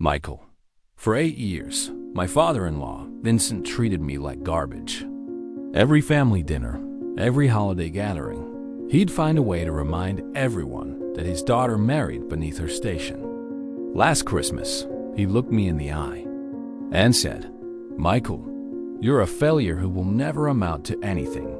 Michael. For 8 years, my father-in-law, Vincent, treated me like garbage. Every family dinner, every holiday gathering, he'd find a way to remind everyone that his daughter married beneath her station. Last Christmas, he looked me in the eye and said, "Michael, you're a failure who will never amount to anything.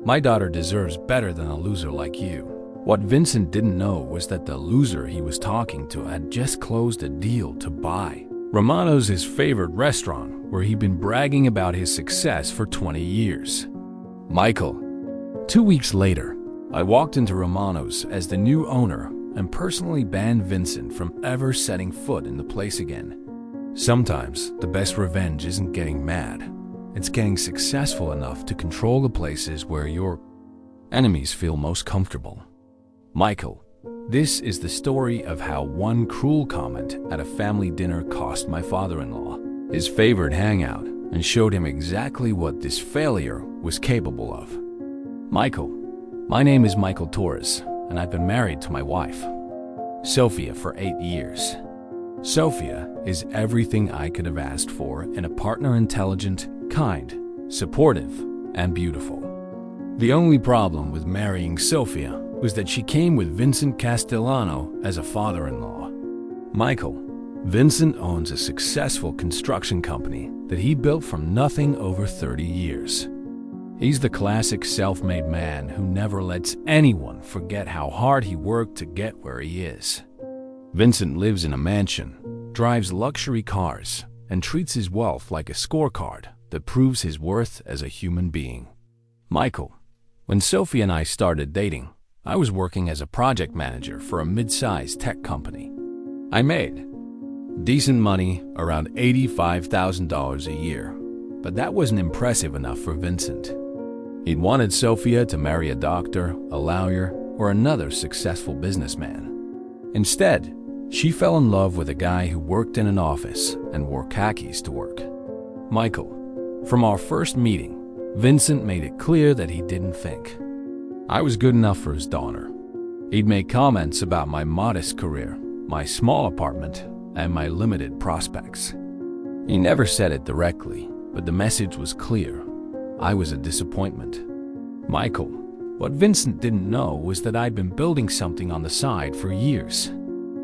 My daughter deserves better than a loser like you." What Vincent didn't know was that the loser he was talking to had just closed a deal to buy Romano's, his favorite restaurant, where he'd been bragging about his success for 20 years. Michael. 2 weeks later, I walked into Romano's as the new owner and personally banned Vincent from ever setting foot in the place again. Sometimes the best revenge isn't getting mad. It's getting successful enough to control the places where your enemies feel most comfortable. Michael. This is the story of how one cruel comment at a family dinner cost my father-in-law his favorite hangout and showed him exactly what this failure was capable of. Michael. My name is Michael Torres, and I've been married to my wife, Sophia, for 8 years. Sophia is everything I could have asked for in a partner: intelligent, kind, supportive, and beautiful. The only problem with marrying Sophia was that she came with Vincent Castellano as a father-in-law. Michael. Vincent owns a successful construction company that he built from nothing over 30 years. He's the classic self-made man who never lets anyone forget how hard he worked to get where he is. Vincent lives in a mansion, drives luxury cars, and treats his wealth like a scorecard that proves his worth as a human being. Michael. When Sophie and I started dating, I was working as a project manager for a mid-sized tech company. I made decent money, around $85,000 a year, but that wasn't impressive enough for Vincent. He'd wanted Sophia to marry a doctor, a lawyer, or another successful businessman. Instead, she fell in love with a guy who worked in an office and wore khakis to work. Michael. From our first meeting, Vincent made it clear that he didn't think I was good enough for his daughter. He'd make comments about my modest career, my small apartment, and my limited prospects. He never said it directly, but the message was clear. I was a disappointment. Michael. What Vincent didn't know was that I'd been building something on the side for years.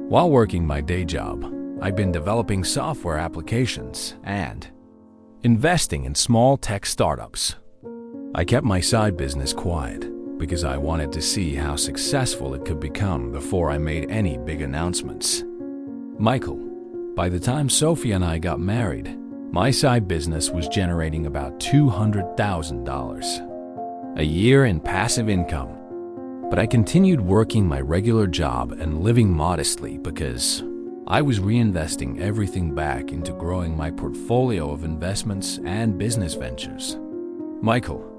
While working my day job, I'd been developing software applications and investing in small tech startups. I kept my side business quiet because I wanted to see how successful it could become before I made any big announcements. Michael. By the time Sophie and I got married, my side business was generating about $200,000 a year in passive income. But I continued working my regular job and living modestly because I was reinvesting everything back into growing my portfolio of investments and business ventures. Michael.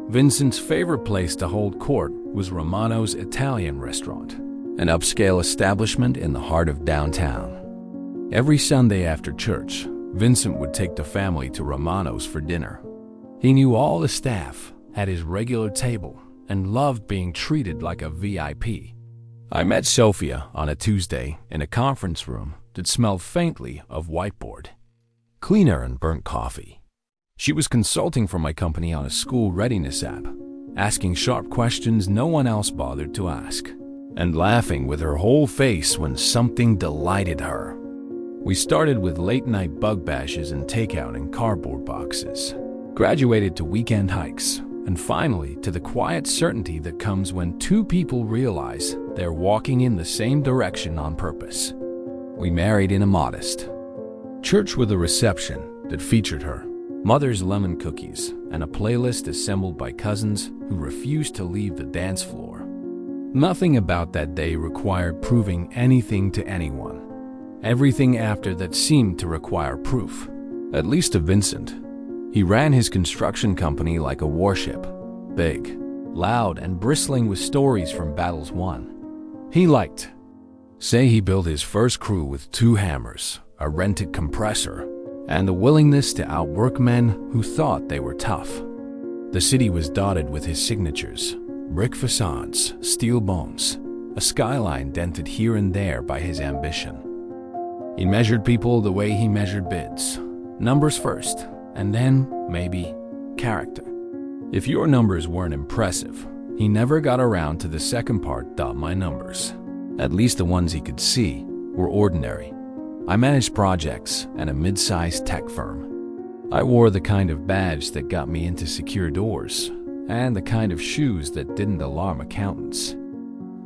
Vincent's favorite place to hold court was Romano's Italian restaurant, an upscale establishment in the heart of downtown. Every Sunday after church, Vincent would take the family to Romano's for dinner. He knew all the staff, had his regular table, and loved being treated like a VIP. I met Sophia on a Tuesday in a conference room that smelled faintly of whiteboard, cleaner, and burnt coffee. She was consulting for my company on a school readiness app, asking sharp questions no one else bothered to ask, and laughing with her whole face when something delighted her. We started with late-night bug bashes and takeout in cardboard boxes, graduated to weekend hikes, and finally to the quiet certainty that comes when two people realize they're walking in the same direction on purpose. We married in a modest church with a reception that featured her mother's lemon cookies and a playlist assembled by cousins who refused to leave the dance floor. Nothing about that day required proving anything to anyone. Everything after that seemed to require proof, at least to Vincent. He ran his construction company like a warship, big, loud, and bristling with stories from battles won. He liked say he built his first crew with 2 hammers, a rented compressor, and the willingness to outwork men who thought they were tough. The city was dotted with his signatures: brick facades, steel bones, a skyline dented here and there by his ambition. He measured people the way he measured bids. Numbers first, and then, maybe, character. If your numbers weren't impressive, he never got around to the second part. My numbers, at least the ones he could see, were ordinary. I managed projects at a mid-sized tech firm. I wore the kind of badge that got me into secure doors, and the kind of shoes that didn't alarm accountants.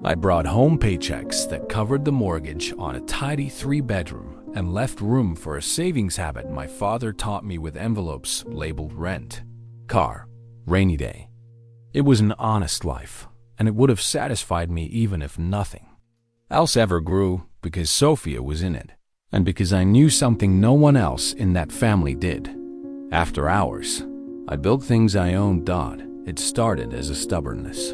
I brought home paychecks that covered the mortgage on a tidy 3-bedroom and left room for a savings habit my father taught me with envelopes labeled rent, car, rainy day. It was an honest life, and it would have satisfied me even if nothing else ever grew, because Sophia was in it, and because I knew something no one else in that family did. After hours, I built things I owned. It started as a stubbornness.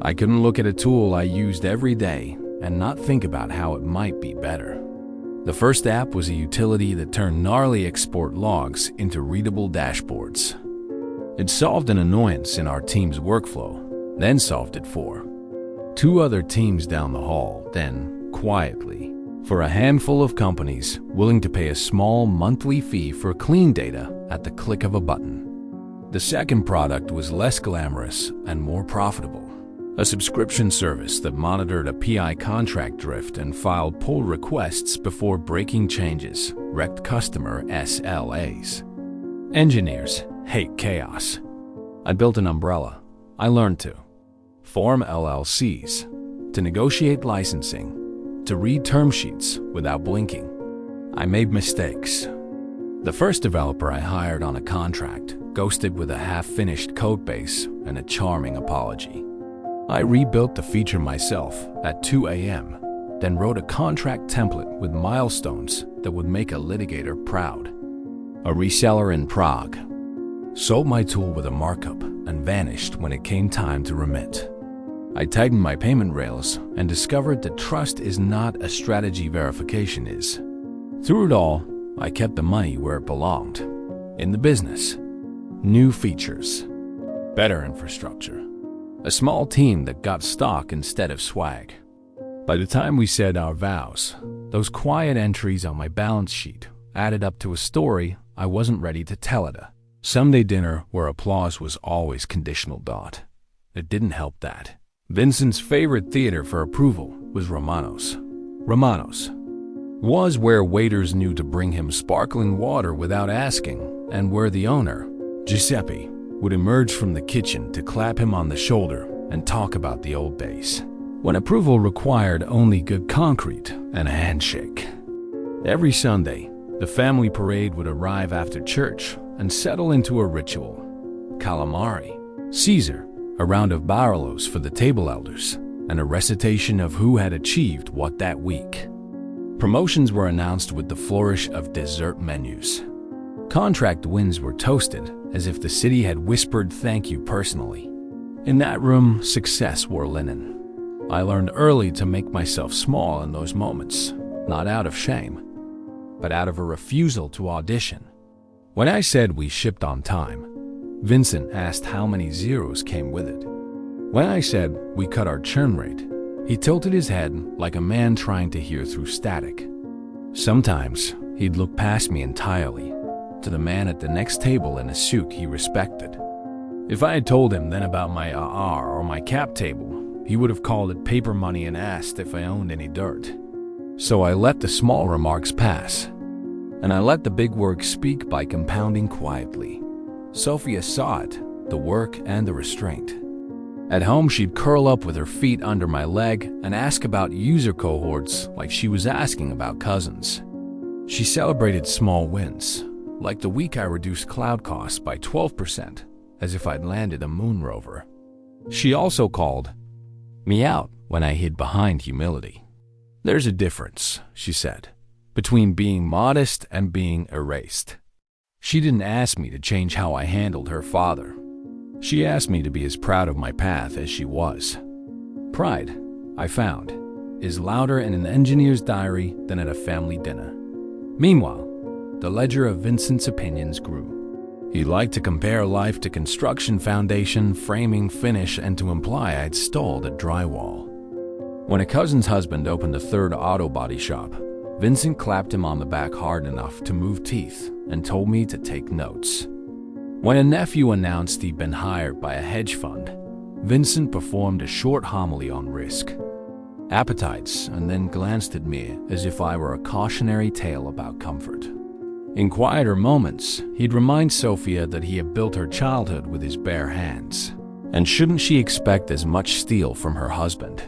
I couldn't look at a tool I used every day and not think about how it might be better. The first app was a utility that turned gnarly export logs into readable dashboards. It solved an annoyance in our team's workflow, then solved it for 2 other teams down the hall, then, quietly, for a handful of companies willing to pay a small monthly fee for clean data at the click of a button. The second product was less glamorous and more profitable. A subscription service that monitored a PI contract drift and filed pull requests before breaking changes, wrecked customer SLAs. Engineers hate chaos. I built an umbrella. I learned to form LLCs, to negotiate licensing, to read term sheets without blinking. I made mistakes. The first developer I hired on a contract ghosted with a half-finished code base and a charming apology. I rebuilt the feature myself at 2 a.m., then wrote a contract template with milestones that would make a litigator proud. A reseller in Prague sold my tool with a markup and vanished when it came time to remit. I tightened my payment rails and discovered that trust is not a strategy verification is. Through it all, I kept the money where it belonged, in the business. New features, better infrastructure, a small team that got stock instead of swag. By the time we said our vows, those quiet entries on my balance sheet added up to a story I wasn't ready to tell at a Sunday dinner where applause was always conditional. It didn't help that Vincent's favorite theater for approval was Romano's. Romano's was where waiters knew to bring him sparkling water without asking, and where the owner, Giuseppe, would emerge from the kitchen to clap him on the shoulder and talk about the old days, when approval required only good concrete and a handshake. Every Sunday, the family parade would arrive after church and settle into a ritual. Calamari, Caesar, a round of barrelos for the table elders, and a recitation of who had achieved what that week. Promotions were announced with the flourish of dessert menus. Contract wins were toasted as if the city had whispered thank you personally. In that room, success wore linen. I learned early to make myself small in those moments, not out of shame, but out of a refusal to audition. When I said we shipped on time, Vincent asked how many zeros came with it. When I said we cut our churn rate, he tilted his head like a man trying to hear through static. Sometimes he'd look past me entirely, to the man at the next table in a souk he respected. If I had told him then about my AR or my cap table, he would have called it paper money and asked if I owned any dirt. So I let the small remarks pass, and I let the big work speak by compounding quietly. Sophia saw it, the work and the restraint. At home, she'd curl up with her feet under my leg and ask about user cohorts like she was asking about cousins. She celebrated small wins, like the week I reduced cloud costs by 12%, as if I'd landed a moon rover. She also called me out when I hid behind humility. There's a difference, she said, between being modest and being erased. She didn't ask me to change how I handled her father. She asked me to be as proud of my path as she was. Pride, I found, is louder in an engineer's diary than at a family dinner. Meanwhile, the ledger of Vincent's opinions grew. He liked to compare life to construction foundation, framing, finish, and to imply I'd stalled at drywall. When a cousin's husband opened a third auto body shop, Vincent clapped him on the back hard enough to move teeth and told me to take notes. When a nephew announced he'd been hired by a hedge fund, Vincent performed a short homily on risk, appetites, and then glanced at me as if I were a cautionary tale about comfort. In quieter moments, he'd remind Sophia that he had built her childhood with his bare hands, and shouldn't she expect as much steel from her husband?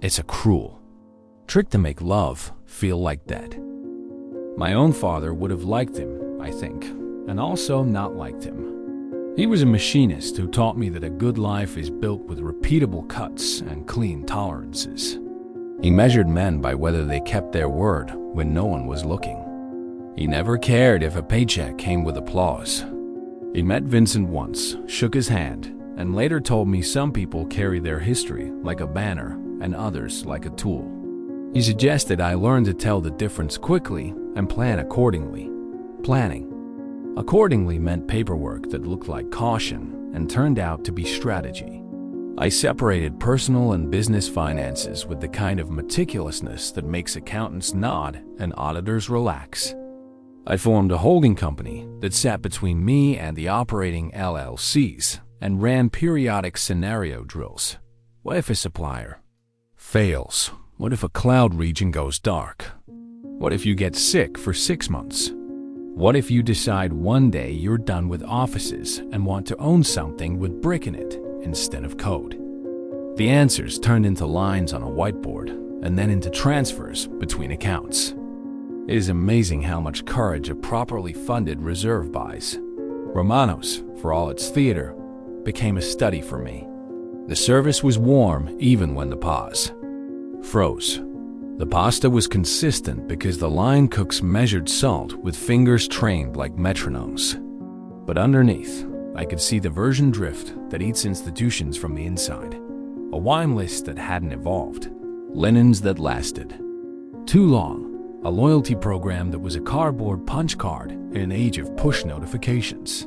It's a cruel trick to make love feel like debt. My own father would have liked him, I think, and also not liked him. He was a machinist who taught me that a good life is built with repeatable cuts and clean tolerances. He measured men by whether they kept their word when no one was looking. He never cared if a paycheck came with applause. He met Vincent once, shook his hand, and later told me some people carry their history like a banner and others like a tool. He suggested I learn to tell the difference quickly and plan accordingly. Planning accordingly meant paperwork that looked like caution and turned out to be strategy. I separated personal and business finances with the kind of meticulousness that makes accountants nod and auditors relax. I formed a holding company that sat between me and the operating LLCs and ran periodic scenario drills. What if a supplier fails? What if a cloud region goes dark? What if you get sick for 6 months? What if you decide one day you're done with offices and want to own something with brick in it instead of code? The answers turned into lines on a whiteboard and then into transfers between accounts. It is amazing how much courage a properly funded reserve buys. Romano's, for all its theater, became a study for me. The service was warm even when the pause froze. The pasta was consistent because the line cooks measured salt with fingers trained like metronomes. But underneath, I could see the version drift that eats institutions from the inside. A wine list that hadn't evolved. Linens that lasted too long. A loyalty program that was a cardboard punch card in an age of push notifications.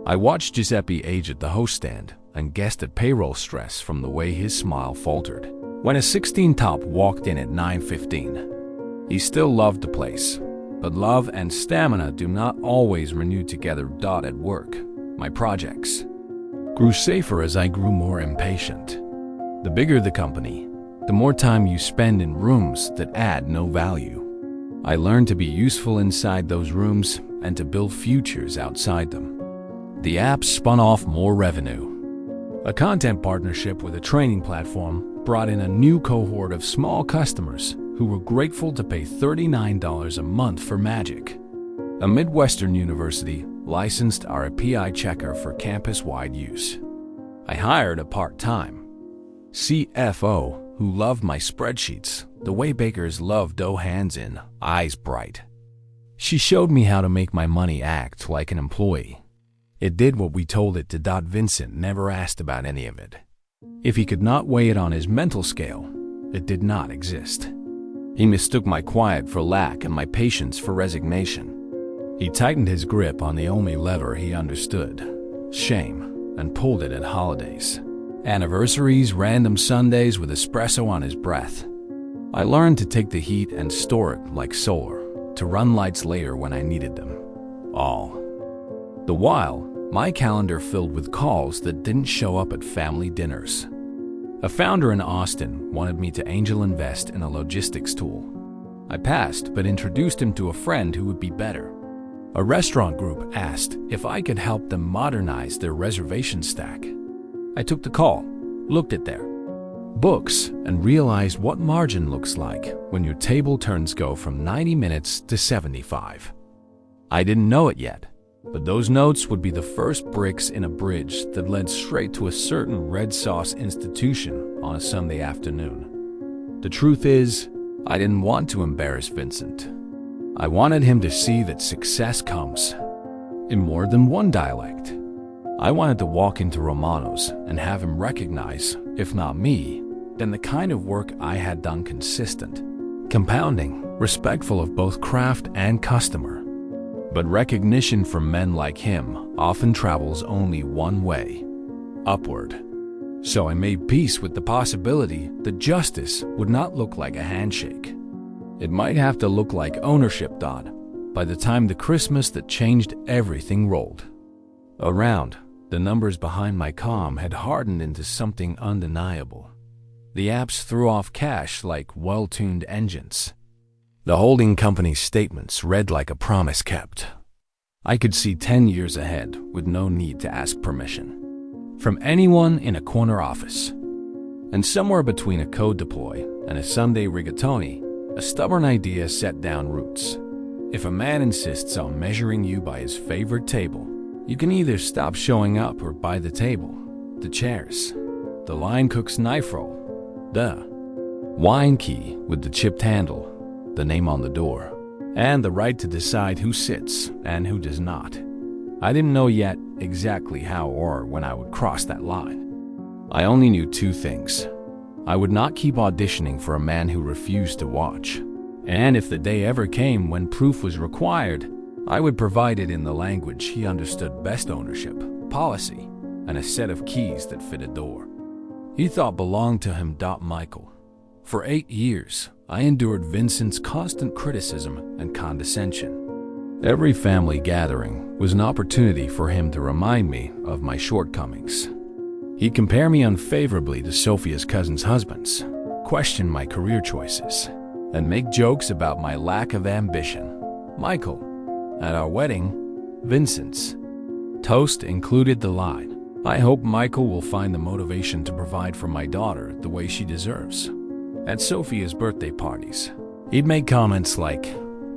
I watched Giuseppe age at the host stand and guessed at payroll stress from the way his smile faltered when a 16 top walked in at 9:15. He still loved the place, but love and stamina do not always renew together. At work, my projects grew safer as I grew more impatient. The bigger the company, the more time you spend in rooms that add no value. I learned to be useful inside those rooms and to build futures outside them. The app spun off more revenue. A content partnership with a training platform brought in a new cohort of small customers who were grateful to pay $39 a month for magic. A Midwestern university licensed our API checker for campus-wide use. I hired a part-time CFO who loved my spreadsheets the way bakers love dough, hands in, eyes bright. She showed me how to make my money act like an employee. It did what we told it to. Vincent never asked about any of it. If he could not weigh it on his mental scale, it did not exist. He mistook my quiet for lack and my patience for resignation. He tightened his grip on the only lever he understood, shame, and pulled it at holidays. Anniversaries, random Sundays with espresso on his breath. I learned to take the heat and store it like solar, to run lights later when I needed them. All the while, my calendar filled with calls that didn't show up at family dinners. A founder in Austin wanted me to angel invest in a logistics tool. I passed, but introduced him to a friend who would be better. A restaurant group asked if I could help them modernize their reservation stack. I took the call, looked at their books, and realized what margin looks like when your table turns go from 90 minutes to 75. I didn't know it yet, but those notes would be the first bricks in a bridge that led straight to a certain red sauce institution on a Sunday afternoon. The truth is, I didn't want to embarrass Vincent. I wanted him to see that success comes in more than one dialect. I wanted to walk into Romano's and have him recognize, if not me, then the kind of work I had done consistent, compounding, respectful of both craft and customer. But recognition from men like him often travels only one way, upward. So I made peace with the possibility that justice would not look like a handshake. It might have to look like ownership. By the time the Christmas that changed everything rolled around, the numbers behind my comm had hardened into something undeniable. The apps threw off cash like well-tuned engines. The holding company's statements read like a promise kept. I could see 10 years ahead with no need to ask permission from anyone in a corner office. And somewhere between a code deploy and a Sunday rigatoni, a stubborn idea set down roots. If a man insists on measuring you by his favorite table, you can either stop showing up or buy the table, the chairs, the line cook's knife roll, the wine key with the chipped handle, the name on the door, and the right to decide who sits and who does not. I didn't know yet exactly how or when I would cross that line. I only knew two things. I would not keep auditioning for a man who refused to watch. And if the day ever came when proof was required, I would provide it in the language he understood best: ownership, policy, and a set of keys that fit a door he thought belonged to him. Michael. For 8 years, I endured Vincent's constant criticism and condescension. Every family gathering was an opportunity for him to remind me of my shortcomings. He'd compare me unfavorably to Sophia's cousin's husbands, question my career choices, and make jokes about my lack of ambition. Michael. At our wedding, Vincent's toast included the line, "I hope Michael will find the motivation to provide for my daughter the way she deserves." At Sophia's birthday parties, he'd make comments like,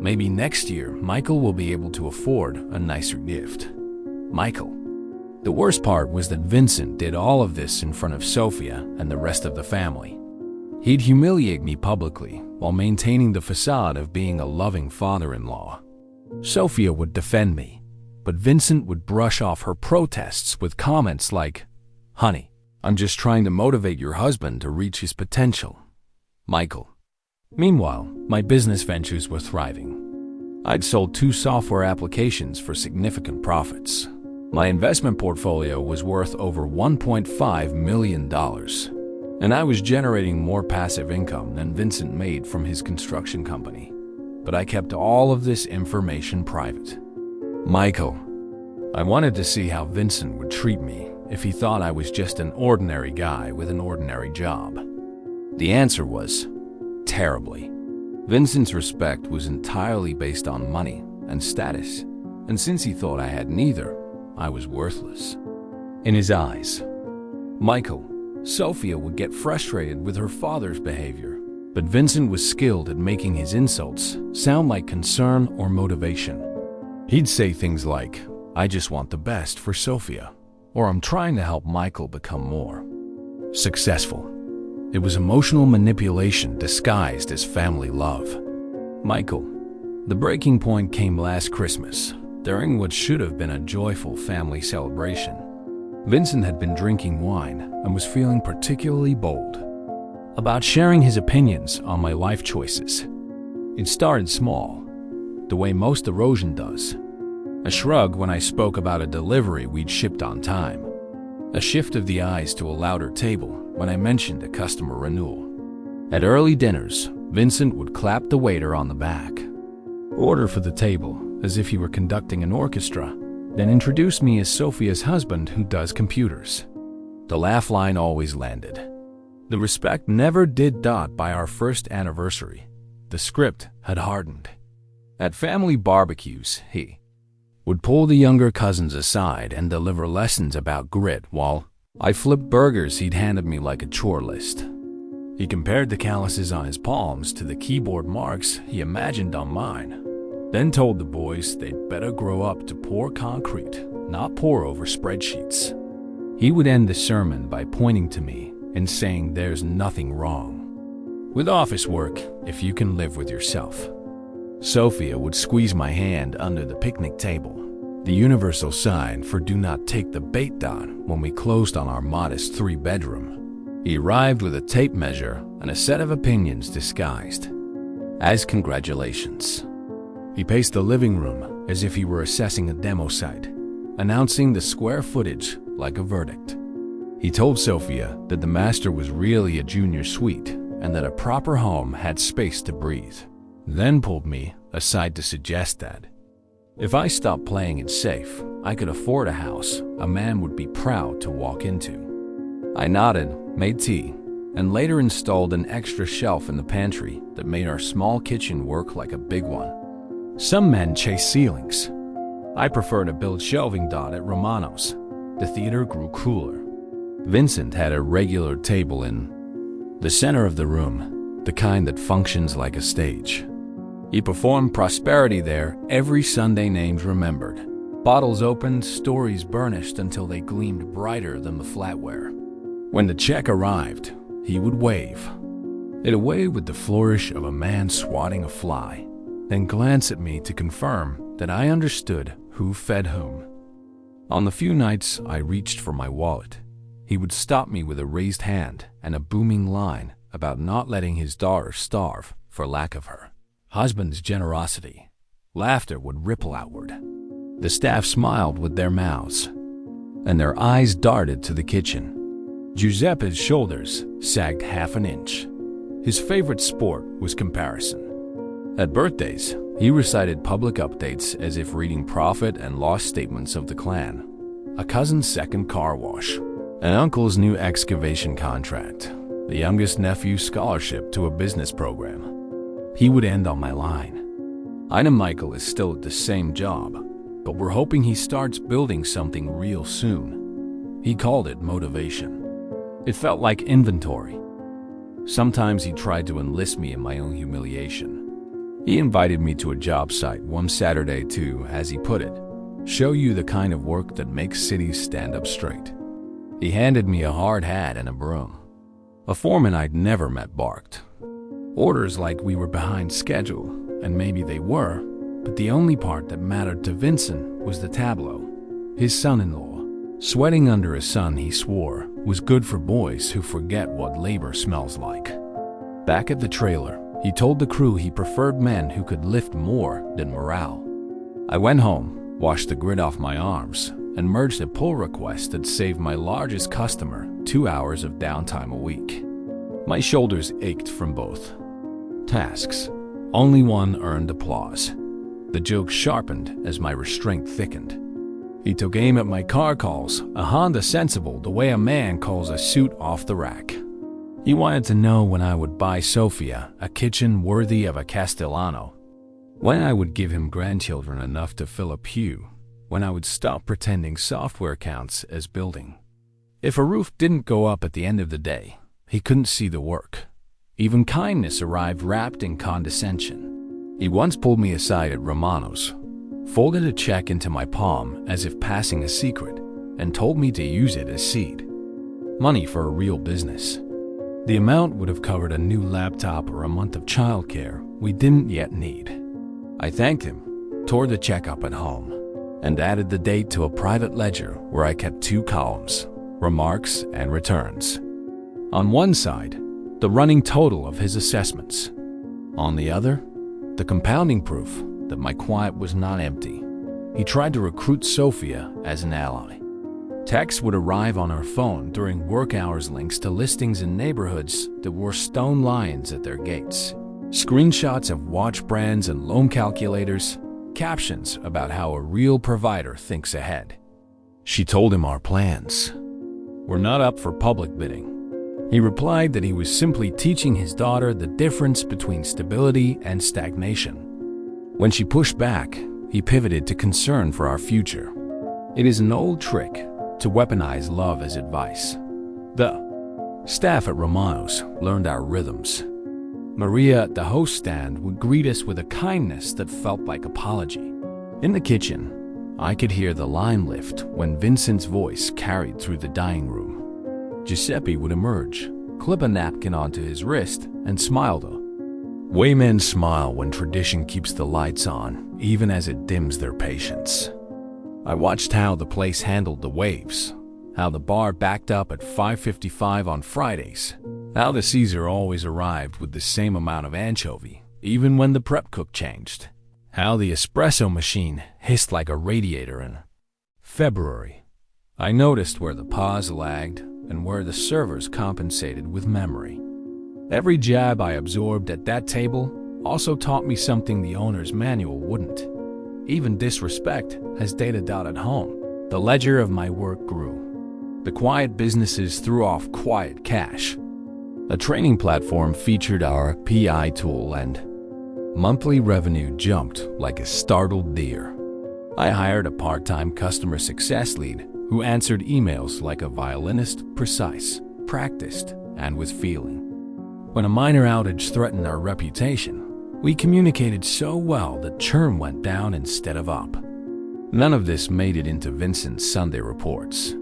"Maybe next year Michael will be able to afford a nicer gift." Michael. The worst part was that Vincent did all of this in front of Sophia and the rest of the family. He'd humiliate me publicly while maintaining the facade of being a loving father-in-law. Sophia would defend me, but Vincent would brush off her protests with comments like, "Honey, I'm just trying to motivate your husband to reach his potential." Michael. Meanwhile, my business ventures were thriving. I'd sold 2 software applications for significant profits. My investment portfolio was worth over $1.5 million, and I was generating more passive income than Vincent made from his construction company. But I kept all of this information private. Michael. I wanted to see how Vincent would treat me if he thought I was just an ordinary guy with an ordinary job. The answer was, terribly. Vincent's respect was entirely based on money and status, and since he thought I had neither, I was worthless. In his eyes, Michael, Sophia would get frustrated with her father's behavior, but Vincent was skilled at making his insults sound like concern or motivation. He'd say things like, "I just want the best for Sophia," or "I'm trying to help Michael become more successful." It was emotional manipulation disguised as family love. Michael. The breaking point came last Christmas, during what should have been a joyful family celebration. Vincent had been drinking wine and was feeling particularly bold about sharing his opinions on my life choices. It started small, the way most erosion does. A shrug when I spoke about a delivery we'd shipped on time. A shift of the eyes to a louder table when I mentioned a customer renewal. At early dinners, Vincent would clap the waiter on the back, order for the table as if he were conducting an orchestra, then introduce me as Sophia's husband who does computers. The laugh line always landed. The respect never did. By our first anniversary, the script had hardened. At family barbecues, he would pull the younger cousins aside and deliver lessons about grit while I flipped burgers he'd handed me like a chore list. He compared the calluses on his palms to the keyboard marks he imagined on mine, then told the boys they'd better grow up to pour concrete, not pour over spreadsheets. He would end the sermon by pointing to me and saying there's nothing wrong with office work if you can live with yourself. Sophia would squeeze my hand under the picnic table, the universal sign for do not take the bait. When we closed on our modest 3-bedroom, he arrived with a tape measure and a set of opinions disguised as congratulations. He paced the living room as if he were assessing a demo site, announcing the square footage like a verdict. He told Sophia that the master was really a junior suite and that a proper home had space to breathe. then pulled me aside to suggest that if I stopped playing it safe, I could afford a house a man would be proud to walk into. I nodded, made tea, and later installed an extra shelf in the pantry that made our small kitchen work like a big one. Some men chase ceilings. I prefer to build shelving at Romano's. The theater grew cooler. Vincent had a regular table in the center of the room, the kind that functions like a stage. He performed prosperity there every Sunday, names remembered. Bottles opened, stories burnished until they gleamed brighter than the flatware. When the check arrived, he would wave it away with the flourish of a man swatting a fly, then glance at me to confirm that I understood who fed whom. On the few nights I reached for my wallet, he would stop me with a raised hand and a booming line about not letting his daughter starve for lack of her husband's generosity. Laughter would ripple outward. The staff smiled with their mouths, and their eyes darted to the kitchen. Giuseppe's shoulders sagged half an inch. His favorite sport was comparison. At birthdays, he recited public updates as if reading profit and loss statements of the clan, a cousin's second car wash, an uncle's new excavation contract, the youngest nephew's scholarship to a business program. He would end on my line. I know Michael is still at the same job, but we're hoping he starts building something real soon. He called it motivation. It felt like inventory. Sometimes he tried to enlist me in my own humiliation. He invited me to a job site one Saturday to, as he put it, show you the kind of work that makes cities stand up straight. He handed me a hard hat and a broom. A foreman I'd never met barked. Orders like we were behind schedule, and maybe they were, but the only part that mattered to Vincent was the tableau. His son-in-law, sweating under a sun he swore was good for boys who forget what labor smells like. Back at the trailer, he told the crew he preferred men who could lift more than morale. I went home, washed the grit off my arms, and merged a pull request that saved my largest customer 2 hours of downtime a week. My shoulders ached from both tasks. Only one earned applause. The joke sharpened as my restraint thickened. He took aim at my car calls, a Honda Sensible the way a man calls a suit off the rack. He wanted to know when I would buy Sophia a kitchen worthy of a Castellano, when I would give him grandchildren enough to fill a pew, when I would stop pretending software counts as building. If a roof didn't go up at the end of the day, he couldn't see the work. Even kindness arrived wrapped in condescension. He once pulled me aside at Romano's, folded a check into my palm as if passing a secret, and told me to use it as seed. Money for a real business. The amount would have covered a new laptop or a month of childcare we didn't yet need. I thanked him, tore the check up at home, and added the date to a private ledger where I kept 2 columns, remarks and returns. On one side, the running total of his assessments. On the other, the compounding proof that my quiet was not empty. He tried to recruit Sophia as an ally. Texts would arrive on her phone during work hours, links to listings in neighborhoods that wore stone lions at their gates, screenshots of watch brands and loan calculators, captions about how a real provider thinks ahead. She told him our plans were not up for public bidding. He replied that he was simply teaching his daughter the difference between stability and stagnation. When she pushed back, he pivoted to concern for our future. It is an old trick to weaponize love as advice. The staff at Romano's learned our rhythms. Maria at the host stand would greet us with a kindness that felt like apology. In the kitchen, I could hear the line lift when Vincent's voice carried through the dining room. Giuseppe would emerge, clip a napkin onto his wrist, and smile the way men smile when tradition keeps the lights on, even as it dims their patience. I watched how the place handled the waves, how the bar backed up at 5:55 on Fridays, how the Caesar always arrived with the same amount of anchovy, even when the prep cook changed, how the espresso machine hissed like a radiator in February. I noticed where the pause lagged and where the servers compensated with memory. Every jab I absorbed at that table also taught me something the owner's manual wouldn't. Even disrespect has data at home. The ledger of my work grew. The quiet businesses threw off quiet cash. A training platform featured our PI tool and monthly revenue jumped like a startled deer. I hired a part-time customer success lead who answered emails like a violinist, precise, practiced, and with feeling. When a minor outage threatened our reputation, we communicated so well that churn went down instead of up. None of this made it into Vincent's Sunday reports.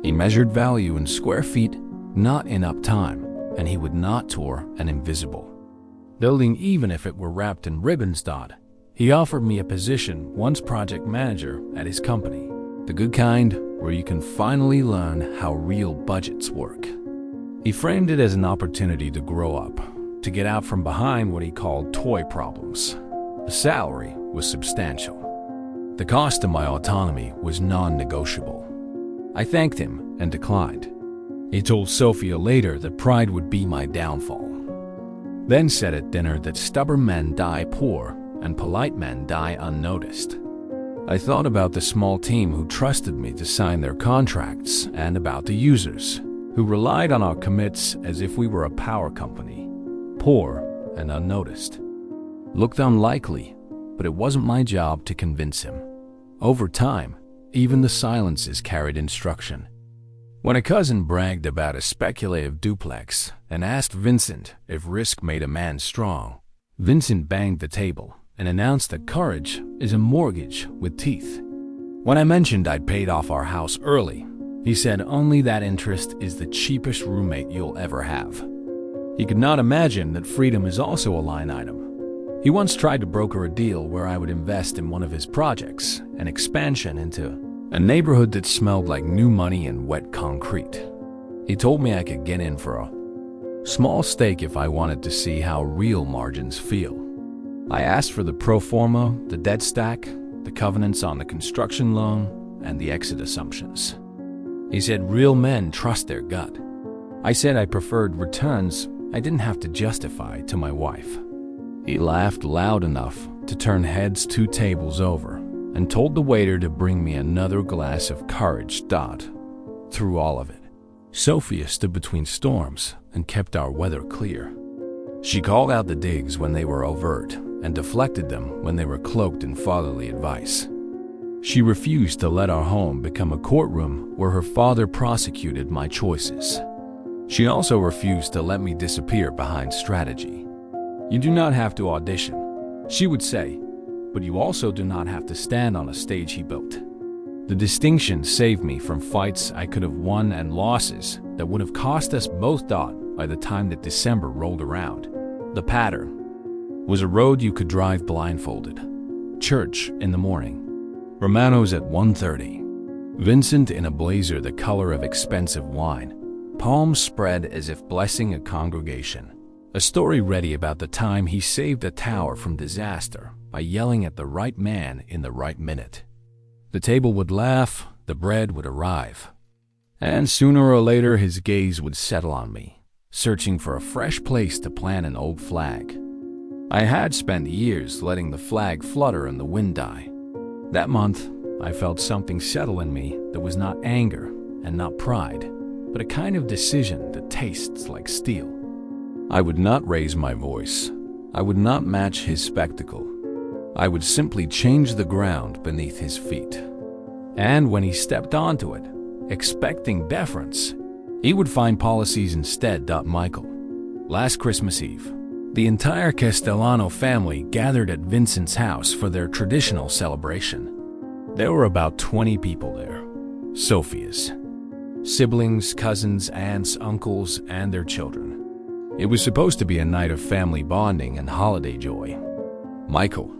He measured value in square feet, not in uptime, and he would not tour an invisible building even if it were wrapped in ribbons. He offered me a position once project manager at his company, the good kind where you can finally learn how real budgets work. He framed it as an opportunity to grow up, to get out from behind what he called toy problems. The salary was substantial. The cost of my autonomy was non-negotiable. I thanked him and declined. He told Sophia later that pride would be my downfall. Then said at dinner that stubborn men die poor and polite men die unnoticed. I thought about the small team who trusted me to sign their contracts and about the users who relied on our commits as if we were a power company, poor and unnoticed. Looked unlikely, but it wasn't my job to convince him. Over time, even the silences carried instruction. When a cousin bragged about a speculative duplex and asked Vincent if risk made a man strong, Vincent banged the table and announced that courage is a mortgage with teeth. When I mentioned I'd paid off our house early, he said only that interest is the cheapest roommate you'll ever have. He could not imagine that freedom is also a line item. He once tried to broker a deal where I would invest in one of his projects, an expansion into a neighborhood that smelled like new money and wet concrete. He told me I could get in for a small stake if I wanted to see how real margins feel. I asked for the pro forma, the debt stack, the covenants on the construction loan, and the exit assumptions. He said real men trust their gut. I said I preferred returns I didn't have to justify to my wife. He laughed loud enough to turn heads 2 tables over and told the waiter to bring me another glass of courage. Through all of it, Sophia stood between storms and kept our weather clear. She called out the digs when they were overt and deflected them when they were cloaked in fatherly advice. She refused to let our home become a courtroom where her father prosecuted my choices. She also refused to let me disappear behind strategy. You do not have to audition, she would say, but you also do not have to stand on a stage he built. The distinction saved me from fights I could have won and losses that would have cost us both. By the time that December rolled around, the pattern was a road you could drive blindfolded. Church in the morning, Romano's at 1:30, Vincent in a blazer the color of expensive wine, palms spread as if blessing a congregation. A story ready about the time he saved a tower from disaster by yelling at the right man in the right minute. The table would laugh, the bread would arrive, and sooner or later his gaze would settle on me, searching for a fresh place to plant an old flag. I had spent years letting the flag flutter and the wind die. That month, I felt something settle in me that was not anger and not pride, but a kind of decision that tastes like steel. I would not raise my voice. I would not match his spectacle. I would simply change the ground beneath his feet. And when he stepped onto it, expecting deference, he would find policies instead. Michael. Last Christmas Eve, the entire Castellano family gathered at Vincent's house for their traditional celebration. There were about 20 people there. Sophias, siblings, cousins, aunts, uncles, and their children. It was supposed to be a night of family bonding and holiday joy. Michael,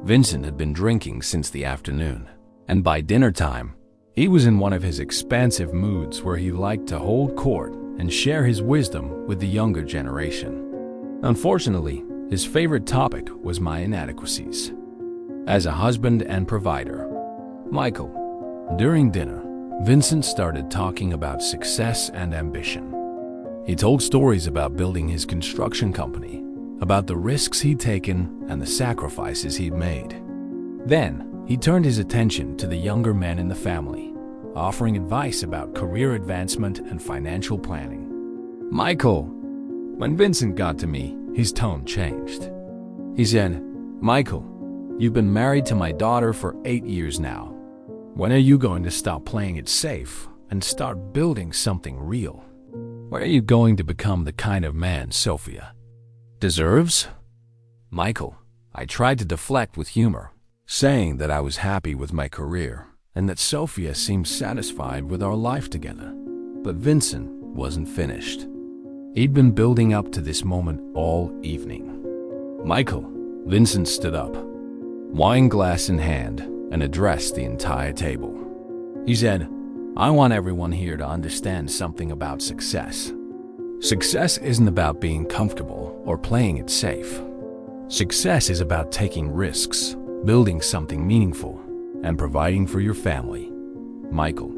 Vincent had been drinking since the afternoon, and by dinner time, he was in one of his expansive moods where he liked to hold court and share his wisdom with the younger generation. Unfortunately, his favorite topic was my inadequacies. As a husband and provider, Michael, during dinner, Vincent started talking about success and ambition. He told stories about building his construction company, about the risks he'd taken and the sacrifices he'd made. Then, he turned his attention to the younger men in the family, offering advice about career advancement and financial planning. "Michael." When Vincent got to me, his tone changed. He said, "Michael, you've been married to my daughter for 8 years now. When are you going to stop playing it safe and start building something real? When are you going to become the kind of man Sophia deserves?" "Michael," I tried to deflect with humor, saying that I was happy with my career and that Sophia seemed satisfied with our life together. But Vincent wasn't finished. He'd been building up to this moment all evening. "Michael," Vincent stood up, wine glass in hand, and addressed the entire table. He said, "I want everyone here to understand something about success. Success isn't about being comfortable or playing it safe. Success is about taking risks, building something meaningful, and providing for your family. Michael."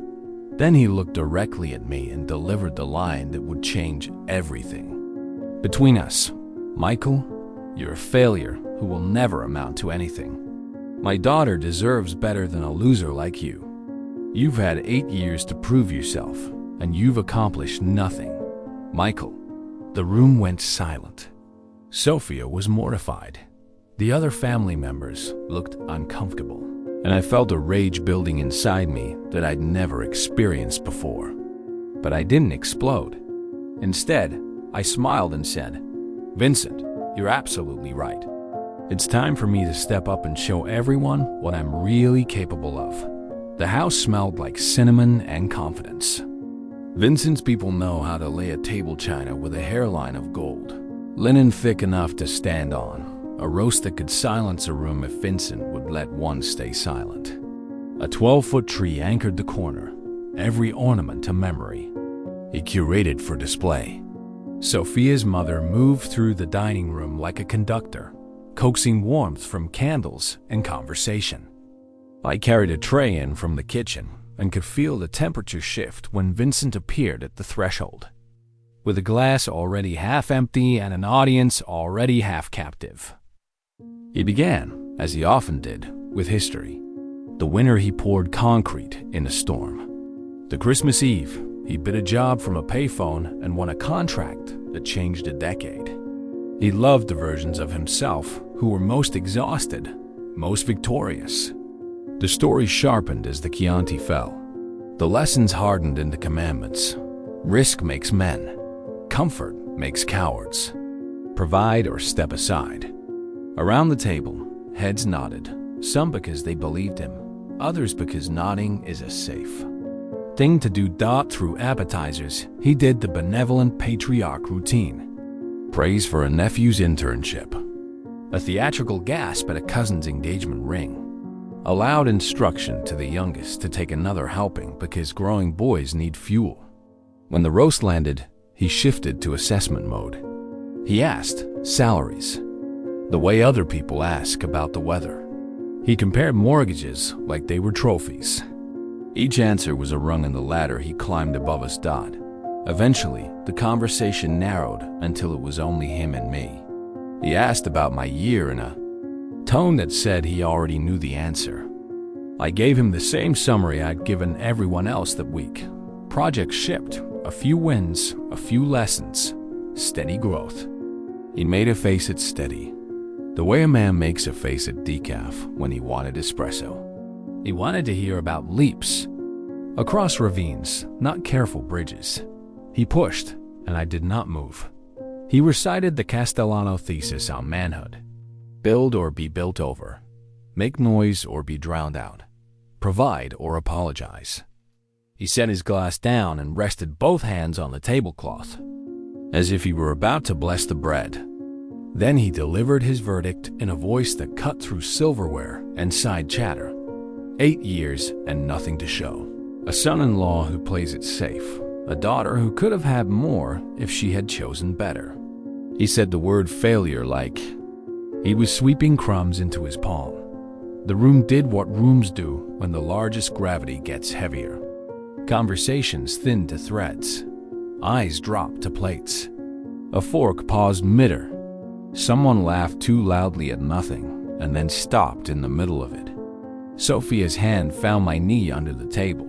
Then he looked directly at me and delivered the line that would change everything. "Between us, Michael, you're a failure who will never amount to anything. My daughter deserves better than a loser like you. You've had 8 years to prove yourself, and you've accomplished nothing." "Michael." The room went silent. Sophia was mortified. The other family members looked uncomfortable, and I felt a rage building inside me that I'd never experienced before. But I didn't explode. Instead, I smiled and said, "Vincent, you're absolutely right. It's time for me to step up and show everyone what I'm really capable of." The house smelled like cinnamon and confidence. Vincent's people know how to lay a table china with a hairline of gold, linen thick enough to stand on, a roast that could silence a room if Vincent would let one stay silent. A 12-foot tree anchored the corner, every ornament a memory. He curated for display. Sophia's mother moved through the dining room like a conductor, coaxing warmth from candles and conversation. I carried a tray in from the kitchen and could feel the temperature shift when Vincent appeared at the threshold, with a glass already half empty and an audience already half captive. He began, as he often did, with history. The winter he poured concrete in a storm. The Christmas Eve, he bid a job from a payphone and won a contract that changed a decade. He loved the versions of himself who were most exhausted, most victorious. The story sharpened as the Chianti fell. The lessons hardened into commandments. Risk makes men. Comfort makes cowards. Provide or step aside. Around the table, heads nodded, some because they believed him, others because nodding is a safe thing to do. Through appetizers, he did the benevolent patriarch routine. Praise for a nephew's internship. A theatrical gasp at a cousin's engagement ring. A loud instruction to the youngest to take another helping because growing boys need fuel. When the roast landed, he shifted to assessment mode. He asked salaries, the way other people ask about the weather. He compared mortgages like they were trophies. Each answer was a rung in the ladder he climbed above us. Eventually, the conversation narrowed until it was only him and me. He asked about my year in a tone that said he already knew the answer. I gave him the same summary I'd given everyone else that week. Projects shipped, a few wins, a few lessons, steady growth. He made a face at steady, the way a man makes a face at decaf when he wanted espresso. He wanted to hear about leaps across ravines, not careful bridges. He pushed, and I did not move. He recited the Castellano thesis on manhood. Build or be built over. Make noise or be drowned out. Provide or apologize. He set his glass down and rested both hands on the tablecloth, as if he were about to bless the bread. Then he delivered his verdict in a voice that cut through silverware and side chatter. 8 years and nothing to show. A son-in-law who plays it safe. A daughter who could have had more if she had chosen better. He said the word failure like he was sweeping crumbs into his palm. The room did what rooms do when the largest gravity gets heavier. Conversations thinned to threads. Eyes dropped to plates. A fork paused mid-air. Someone laughed too loudly at nothing and then stopped in the middle of it. Sophia's hand found my knee under the table.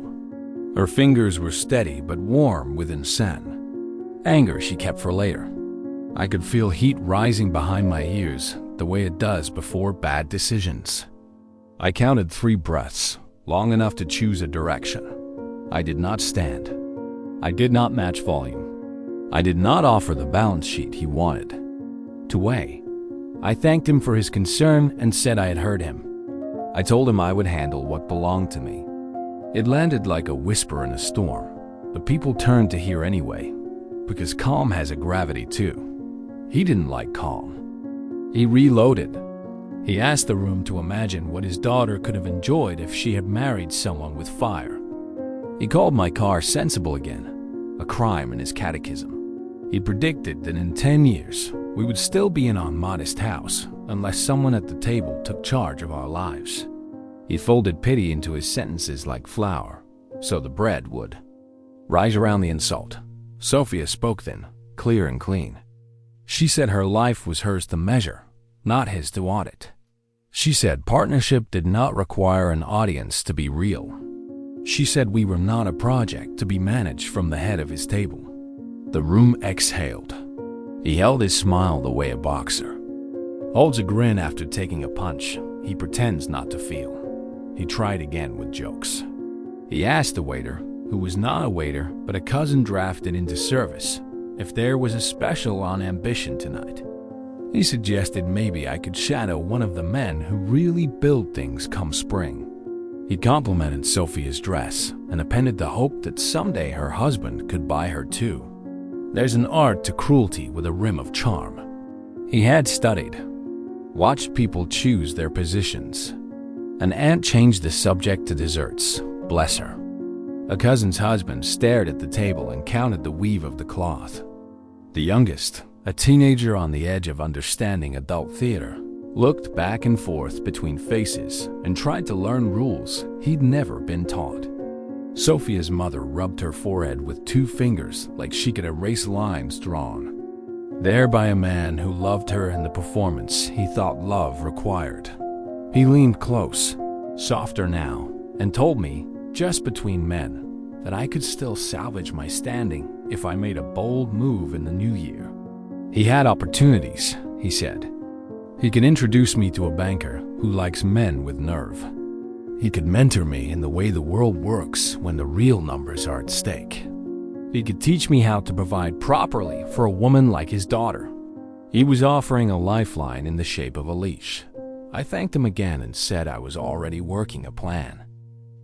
Her fingers were steady but warm with incense. Anger she kept for later. I could feel heat rising behind my ears, the way it does before bad decisions. I counted 3 breaths, long enough to choose a direction. I did not stand. I did not match volume. I did not offer the balance sheet he wanted to weigh. I thanked him for his concern and said I had heard him. I told him I would handle what belonged to me. It landed like a whisper in a storm, but people turned to hear anyway, because calm has a gravity too. He didn't like calm. He reloaded. He asked the room to imagine what his daughter could have enjoyed if she had married someone with fire. He called my car sensible again, a crime in his catechism. He predicted that in 10 years, we would still be in our modest house unless someone at the table took charge of our lives. He folded pity into his sentences like flour, so the bread would rise around the insult. Sophia spoke then, clear and clean. She said her life was hers to measure, not his to audit. She said partnership did not require an audience to be real. She said we were not a project to be managed from the head of his table. The room exhaled. He held his smile the way a boxer holds a grin after taking a punch he pretends not to feel. He tried again with jokes. He asked the waiter, who was not a waiter but a cousin drafted into service, if there was a special on ambition tonight. He suggested maybe I could shadow one of the men who really build things come spring. He complimented Sophia's dress and appended the hope that someday her husband could buy her too. There's an art to cruelty with a rim of charm. He had studied, watched people choose their positions. An aunt changed the subject to desserts, bless her. A cousin's husband stared at the table and counted the weave of the cloth. The youngest, a teenager on the edge of understanding adult theater, looked back and forth between faces and tried to learn rules he'd never been taught. Sophia's mother rubbed her forehead with 2 fingers like she could erase lines drawn there by a man who loved her in the performance he thought love required. He leaned close, softer now, and told me, just between men, that I could still salvage my standing if I made a bold move in the new year. He had opportunities, he said. He could introduce me to a banker who likes men with nerve. He could mentor me in the way the world works when the real numbers are at stake. He could teach me how to provide properly for a woman like his daughter. He was offering a lifeline in the shape of a leash. I thanked him again and said I was already working a plan.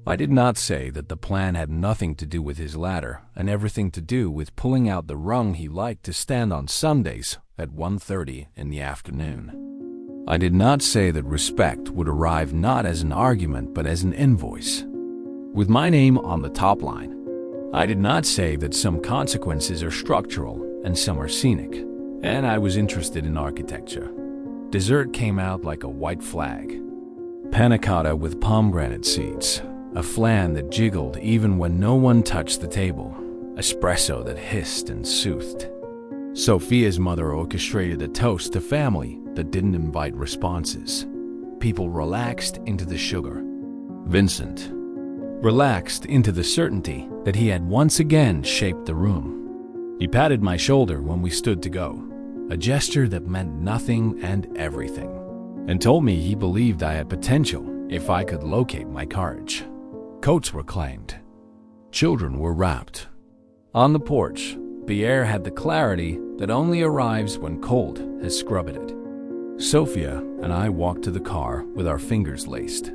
I did not say that the plan had nothing to do with his ladder and everything to do with pulling out the rung he liked to stand on Sundays at 1:30 in the afternoon. I did not say that respect would arrive not as an argument but as an invoice, with my name on the top line. I did not say that some consequences are structural and some are scenic, and I was interested in architecture. Dessert came out like a white flag. Panna cotta with pomegranate seeds, a flan that jiggled even when no one touched the table, espresso that hissed and soothed. Sophia's mother orchestrated a toast to family that didn't invite responses. People relaxed into the sugar. Vincent relaxed into the certainty that he had once again shaped the room. He patted my shoulder when we stood to go, a gesture that meant nothing and everything, and told me he believed I had potential if I could locate my courage. Coats were claimed. Children were wrapped. On the porch, the air had the clarity that only arrives when cold has scrubbed it. Sophia and I walked to the car with our fingers laced.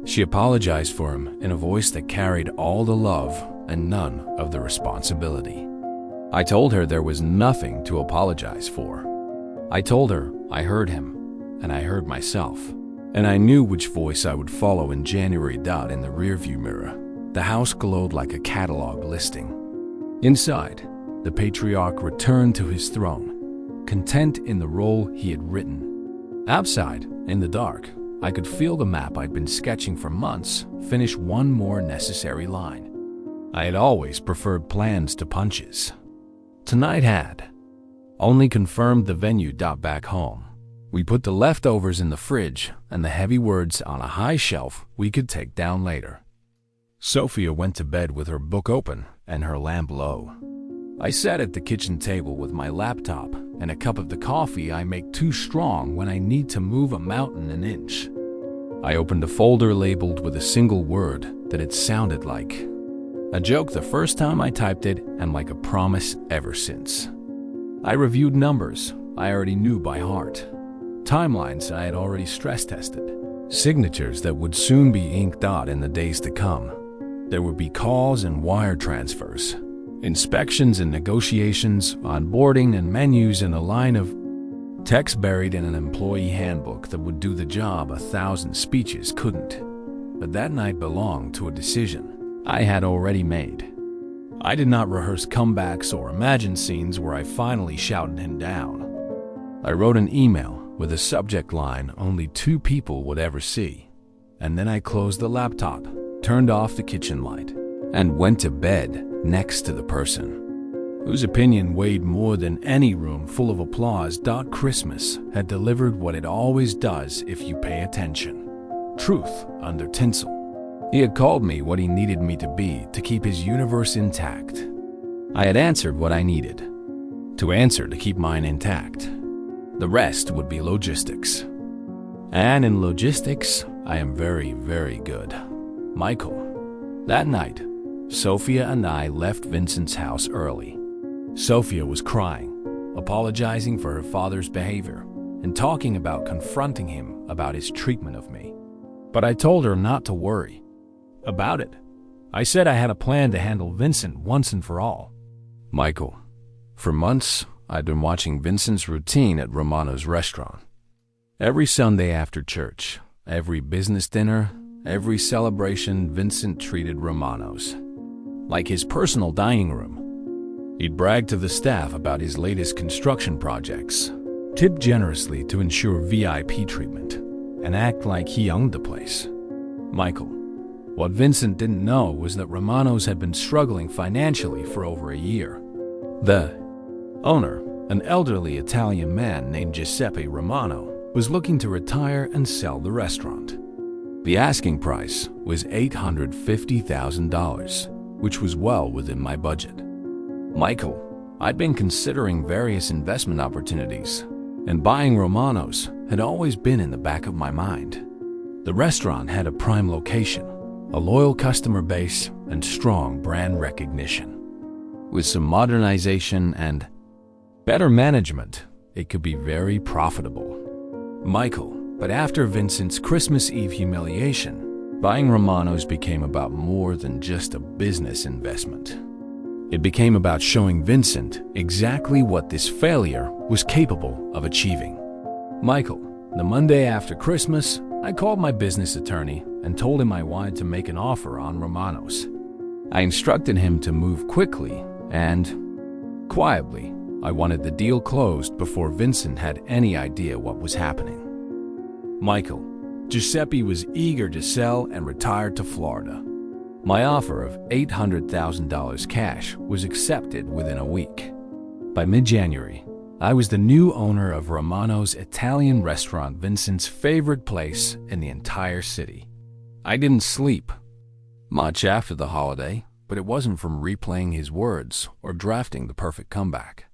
She apologized for him in a voice that carried all the love and none of the responsibility. I told her there was nothing to apologize for. I told her I heard him, and I heard myself, and I knew which voice I would follow in January. In the rearview mirror, the house glowed like a catalog listing. Inside, the patriarch returned to his throne, content in the role he had written. Outside, in the dark, I could feel the map I'd been sketching for months finish one more necessary line. I had always preferred plans to punches. Tonight had only confirmed the venue. Back home, we put the leftovers in the fridge and the heavy words on a high shelf we could take down later. Sophia went to bed with her book open and her lamp low. I sat at the kitchen table with my laptop and a cup of the coffee I make too strong when I need to move a mountain an inch. I opened a folder labeled with a single word that it sounded like a joke the first time I typed it and like a promise ever since. I reviewed numbers I already knew by heart, timelines I had already stress tested, signatures that would soon be inked out in the days to come. There would be calls and wire transfers, inspections and negotiations, onboarding and menus, and a line of text buried in an employee handbook that would do the job 1,000 speeches couldn't. But that night belonged to a decision I had already made. I did not rehearse comebacks or imagine scenes where I finally shouted him down. I wrote an email with a subject line only 2 people would ever see, and then I closed the laptop, turned off the kitchen light, and went to bed next to the person whose opinion weighed more than any room full of applause. Christmas had delivered what it always does if you pay attention: truth under tinsel. He had called me what he needed me to be to keep his universe intact. I had answered what I needed to answer to keep mine intact. The rest would be logistics. And in logistics, I am very, very good. Michael. That night, Sophia and I left Vincent's house early. Sophia was crying, apologizing for her father's behavior, and talking about confronting him about his treatment of me. But I told her not to worry about it. I said I had a plan to handle Vincent once and for all. Michael. For months, I'd been watching Vincent's routine at Romano's restaurant. Every Sunday after church, every business dinner, every celebration, Vincent treated Romano's like his personal dining room. He'd brag to the staff about his latest construction projects, tip generously to ensure VIP treatment, and act like he owned the place. Michael. What Vincent didn't know was that Romano's had been struggling financially for over a year. The owner, an elderly Italian man named Giuseppe Romano, was looking to retire and sell the restaurant. The asking price was $850,000, which was well within my budget. Michael, I'd been considering various investment opportunities, and buying Romano's had always been in the back of my mind. The restaurant had a prime location, a loyal customer base, and strong brand recognition. With some modernization and better management, it could be very profitable. Michael, but after Vincent's Christmas Eve humiliation, buying Romano's became about more than just a business investment. It became about showing Vincent exactly what this failure was capable of achieving. Michael, the Monday after Christmas, I called my business attorney and told him I wanted to make an offer on Romano's. I instructed him to move quickly and, quietly, I wanted the deal closed before Vincent had any idea what was happening. Michael, Giuseppe was eager to sell and retired to Florida. My offer of $800,000 cash was accepted within a week. By mid-January, I was the new owner of Romano's Italian restaurant, Vincent's favorite place in the entire city. I didn't sleep much after the holiday, but it wasn't from replaying his words or drafting the perfect comeback.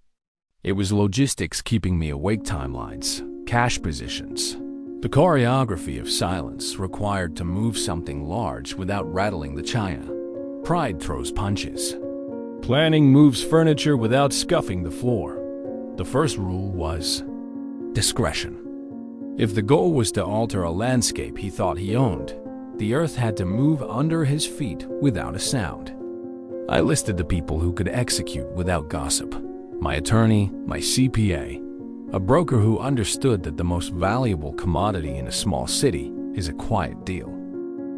It was logistics keeping me awake: timelines, cash positions, the choreography of silence required to move something large without rattling the china. Pride throws punches. Planning moves furniture without scuffing the floor. The first rule was discretion. If the goal was to alter a landscape he thought he owned, the earth had to move under his feet without a sound. I listed the people who could execute without gossip: my attorney, my CPA, a broker who understood that the most valuable commodity in a small city is a quiet deal.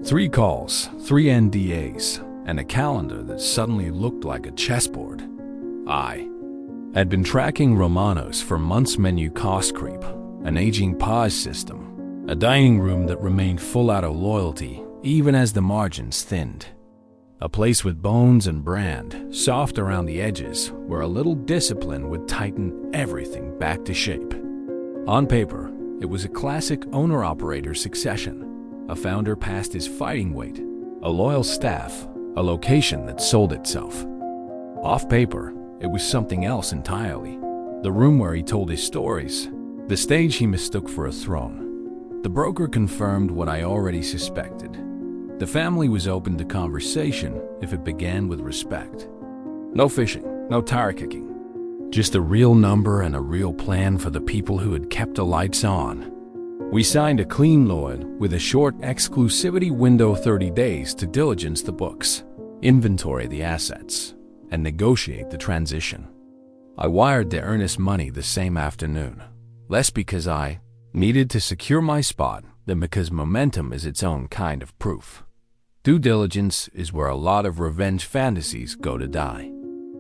3 calls, 3 NDAs, and a calendar that suddenly looked like a chessboard. I had been tracking Romano's for months: menu cost creep, an aging pause system, a dining room that remained full out of loyalty even as the margins thinned. A place with bones and brand, soft around the edges, where a little discipline would tighten everything back to shape. On paper, it was a classic owner-operator succession. A founder past his fighting weight, a loyal staff, a location that sold itself. Off paper, it was something else entirely. The room where he told his stories, the stage he mistook for a throne. The broker confirmed what I already suspected. The family was open to conversation if it began with respect. No fishing, no tire kicking. Just a real number and a real plan for the people who had kept the lights on. We signed a clean LOID with a short exclusivity window, 30 days, to diligence the books, inventory the assets, and negotiate the transition. I wired the earnest money the same afternoon, less because I needed to secure my spot than because momentum is its own kind of proof. Due diligence is where a lot of revenge fantasies go to die.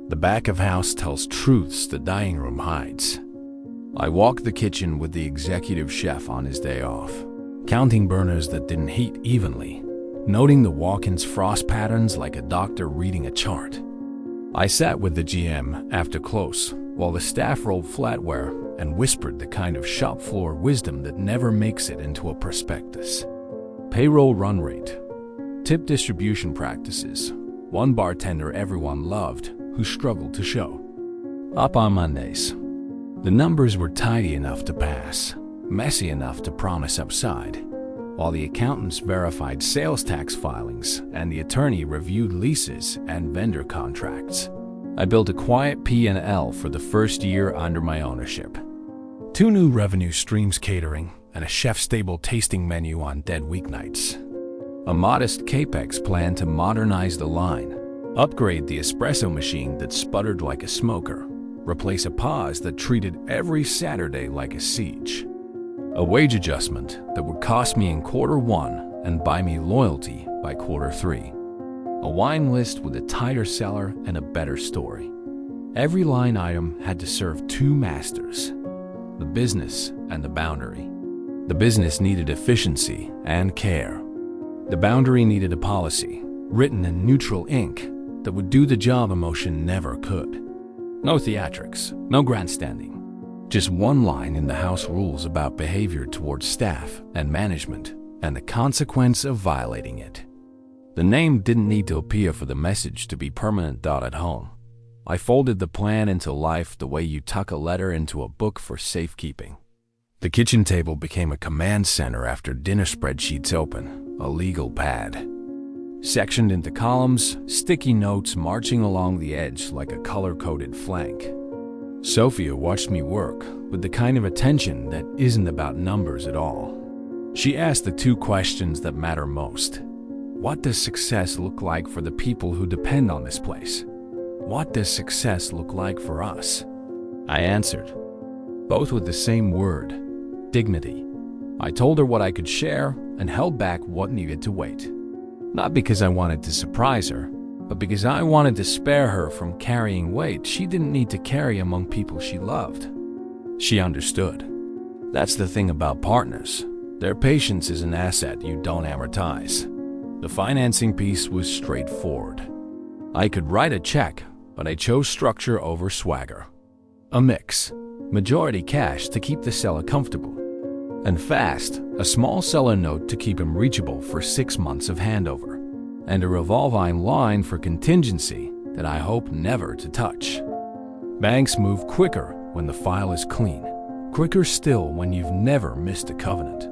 The back of house tells truths the dining room hides. I walked the kitchen with the executive chef on his day off, counting burners that didn't heat evenly, noting the walk-ins frost patterns like a doctor reading a chart. I sat with the GM after close, while the staff rolled flatware and whispered the kind of shop floor wisdom that never makes it into a prospectus. Payroll run rate, tip distribution practices, one bartender everyone loved who struggled to show up on Mondays. The numbers were tidy enough to pass, messy enough to promise upside, while the accountants verified sales tax filings and the attorney reviewed leases and vendor contracts. I built a quiet P&L for the first year under my ownership. 2 new revenue streams, catering, and a chef-stable tasting menu on dead weeknights. A modest capex plan to modernize the line, upgrade the espresso machine that sputtered like a smoker, replace a pause that treated every Saturday like a siege. A wage adjustment that would cost me in Q1 and buy me loyalty by Q3. A wine list with a tighter cellar and a better story. Every line item had to serve 2 masters, the business and the boundary. The business needed efficiency and care. The boundary needed a policy, written in neutral ink, that would do the job emotion never could. No theatrics, no grandstanding. Just one line in the house rules about behavior towards staff and management and the consequence of violating it. The name didn't need to appear for the message to be permanent. At home, I folded the plan into life the way you tuck a letter into a book for safekeeping. The kitchen table became a command center after dinner spreadsheets open, a legal pad. Sectioned into columns, sticky notes marching along the edge like a color-coded flank. Sophia watched me work with the kind of attention that isn't about numbers at all. She asked the 2 questions that matter most. What does success look like for the people who depend on this place? What does success look like for us? I answered, both with the same word, dignity. I told her what I could share and held back what needed to wait. Not because I wanted to surprise her, but because I wanted to spare her from carrying weight she didn't need to carry among people she loved. She understood. That's the thing about partners. Their patience is an asset you don't amortize. The financing piece was straightforward. I could write a check, but I chose structure over swagger. A mix, majority cash to keep the seller comfortable, and fast, a small seller note to keep him reachable for 6 months of handover, and a revolving line for contingency that I hope never to touch. Banks move quicker when the file is clean, quicker still when you've never missed a covenant.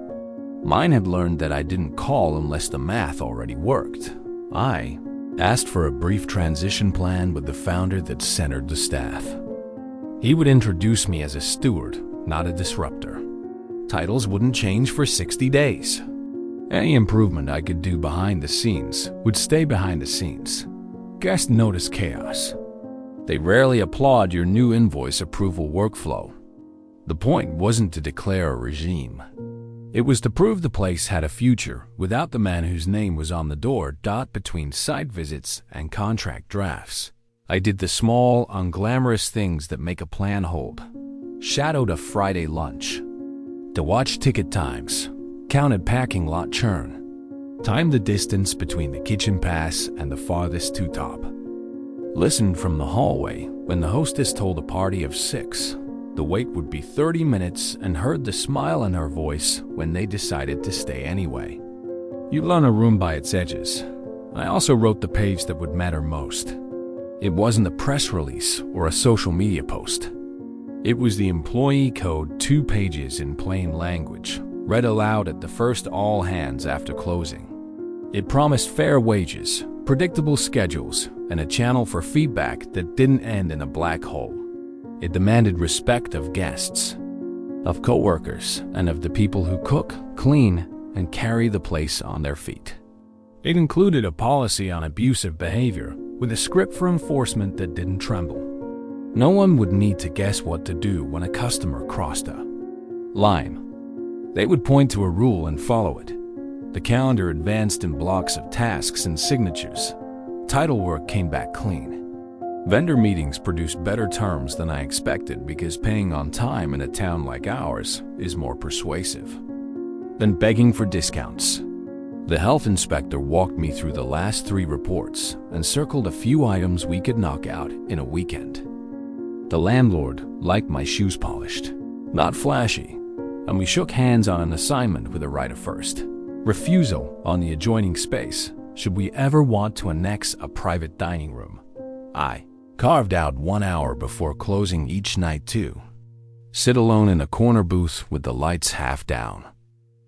Mine had learned that I didn't call unless the math already worked. I asked for a brief transition plan with the founder that centered the staff. He would introduce me as a steward, not a disruptor. Titles wouldn't change for 60 days. Any improvement I could do behind the scenes would stay behind the scenes. Guests notice chaos. They rarely applaud your new invoice approval workflow. The point wasn't to declare a regime. It was to prove the place had a future without the man whose name was on the door. Between site visits and contract drafts, I did the small, unglamorous things that make a plan hold. Shadowed a Friday lunch. To watch ticket times, counted parking lot churn, Time the distance between the kitchen pass and the farthest two-top. Listened from the hallway when the hostess told a party of 6 the wait would be 30 minutes and heard the smile in her voice when they decided to stay anyway. You learn a room by its edges. I also wrote the page that would matter most. It wasn't a press release or a social media post. It was the employee code, 2 pages in plain language, read aloud at the first all hands after closing. It promised fair wages, predictable schedules, and a channel for feedback that didn't end in a black hole. It demanded respect of guests, of coworkers, and of the people who cook, clean, and carry the place on their feet. It included a policy on abusive behavior with a script for enforcement that didn't tremble. No one would need to guess what to do when a customer crossed a line. They would point to a rule and follow it. The calendar advanced in blocks of tasks and signatures. Title work came back clean. Vendor meetings produced better terms than I expected because paying on time in a town like ours is more persuasive than begging for discounts. The health inspector walked me through the last 3 reports and circled a few items we could knock out in a weekend. The landlord liked my shoes polished, not flashy, and we shook hands on an assignment with a right of first refusal on the adjoining space should we ever want to annex a private dining room. I carved out 1 hour before closing each night to sit alone in a corner booth with the lights half down.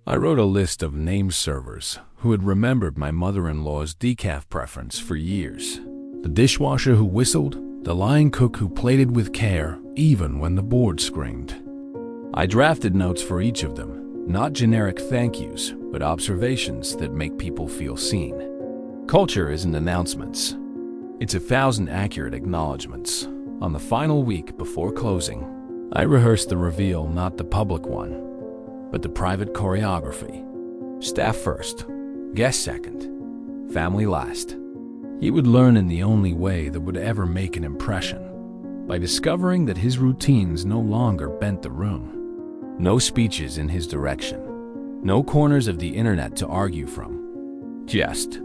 I wrote a list of named servers who had remembered my mother-in-law's decaf preference for years. The dishwasher who whistled, the line cook who plated with care even when the board screamed. I drafted notes for each of them, not generic thank yous, but observations that make people feel seen. Culture isn't announcements. It's 1,000 accurate acknowledgments. On the final week before closing, I rehearsed the reveal, not the public one, but the private choreography. Staff first, guest second, family last. He would learn in the only way that would ever make an impression, by discovering that his routines no longer bent the room. No speeches in his direction, no corners of the internet to argue from. Just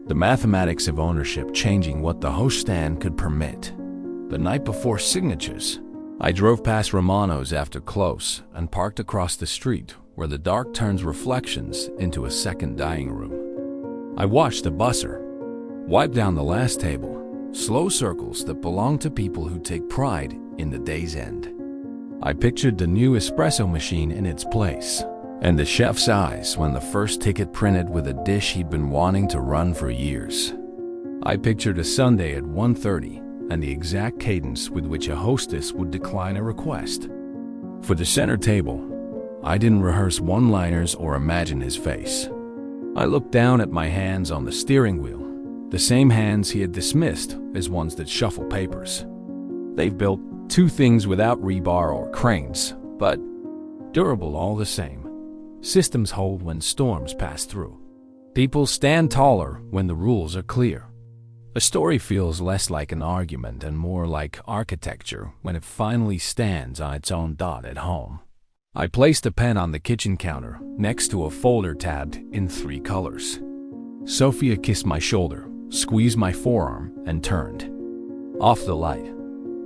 the mathematics of ownership changing what the host stand could permit. The night before signatures, I drove past Romano's after close and parked across the street where the dark turns reflections into a second dining room. I watched the busser wipe down the last table, slow circles that belong to people who take pride in the day's end. I pictured the new espresso machine in its place, and the chef's eyes when the first ticket printed with a dish he'd been wanting to run for years. I pictured a Sunday at 1:30 and the exact cadence with which a hostess would decline a request. For the center table, I didn't rehearse one-liners or imagine his face. I looked down at my hands on the steering wheel, the same hands he had dismissed as ones that shuffle papers. They've built 2 things without rebar or cranes, but durable all the same. Systems hold when storms pass through. People stand taller when the rules are clear. A story feels less like an argument and more like architecture when it finally stands on its own dot at home. I placed a pen on the kitchen counter next to a folder tabbed in 3 colors. Sophia kissed my shoulder, squeezed my forearm, and turned off the light.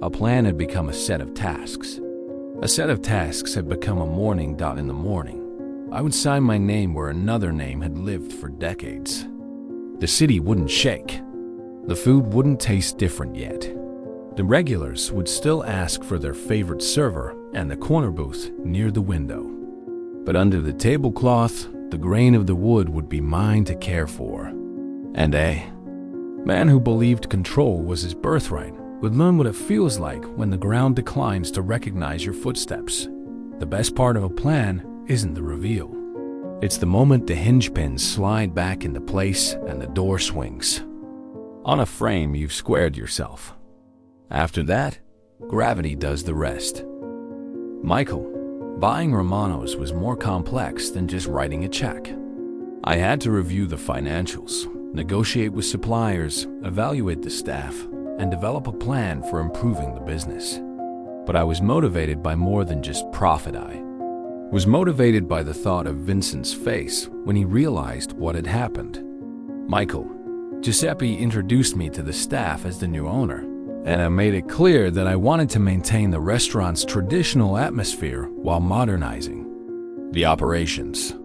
A plan had become a set of tasks. A set of tasks had become a morning dot in the morning. I would sign my name where another name had lived for decades. The city wouldn't shake. The food wouldn't taste different yet. The regulars would still ask for their favorite server and the corner booth near the window. But under the tablecloth, the grain of the wood would be mine to care for. And a man who believed control was his birthright would learn what it feels like when the ground declines to recognize your footsteps. The best part of a plan isn't the reveal. It's the moment the hinge pins slide back into place and the door swings. On a frame, you've squared yourself. After that, gravity does the rest. Michael, buying Romano's was more complex than just writing a check. I had to review the financials, negotiate with suppliers, evaluate the staff, and develop a plan for improving the business. But I was motivated by more than just profit. was motivated by the thought of Vincent's face when he realized what had happened. Michael, Giuseppe introduced me to the staff as the new owner, and I made it clear that I wanted to maintain the restaurant's traditional atmosphere while modernizing the operations.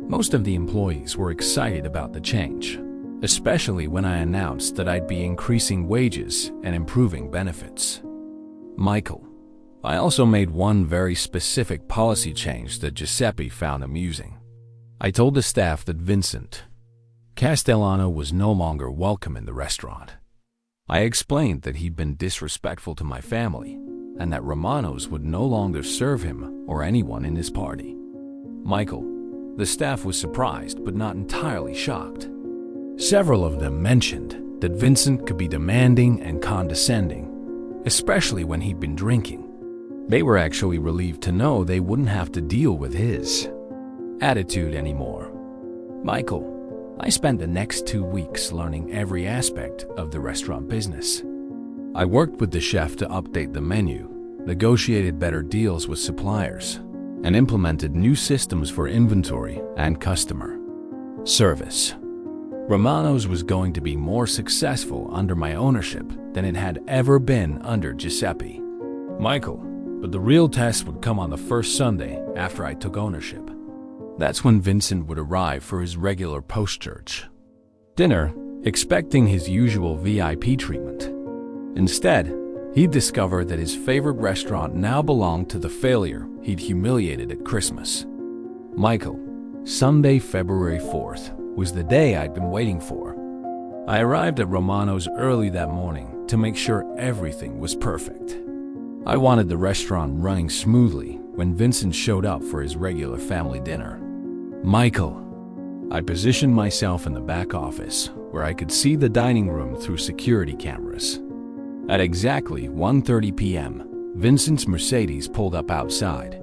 Most of the employees were excited about the change, especially when I announced that I'd be increasing wages and improving benefits. Michael, I also made one very specific policy change that Giuseppe found amusing. I told the staff that Vincent Castellano was no longer welcome in the restaurant. I explained that he'd been disrespectful to my family and that Romanos would no longer serve him or anyone in his party. Michael, the staff was surprised but not entirely shocked. Several of them mentioned that Vincent could be demanding and condescending, especially when he'd been drinking. They were actually relieved to know they wouldn't have to deal with his attitude anymore. Michael, I spent the next 2 weeks learning every aspect of the restaurant business. I worked with the chef to update the menu, negotiated better deals with suppliers, and implemented new systems for inventory and customer service. Romanos was going to be more successful under my ownership than it had ever been under Giuseppe. Michael, but the real test would come on the first Sunday after I took ownership. That's when Vincent would arrive for his regular post-church dinner, expecting his usual VIP treatment. Instead, he'd discover that his favorite restaurant now belonged to the failure he'd humiliated at Christmas. Michael, Sunday, February 4th, was the day I'd been waiting for. I arrived at Romano's early that morning to make sure everything was perfect. I wanted the restaurant running smoothly when Vincent showed up for his regular family dinner. Michael, I positioned myself in the back office where I could see the dining room through security cameras. At exactly 1:30 p.m., Vincent's Mercedes pulled up outside.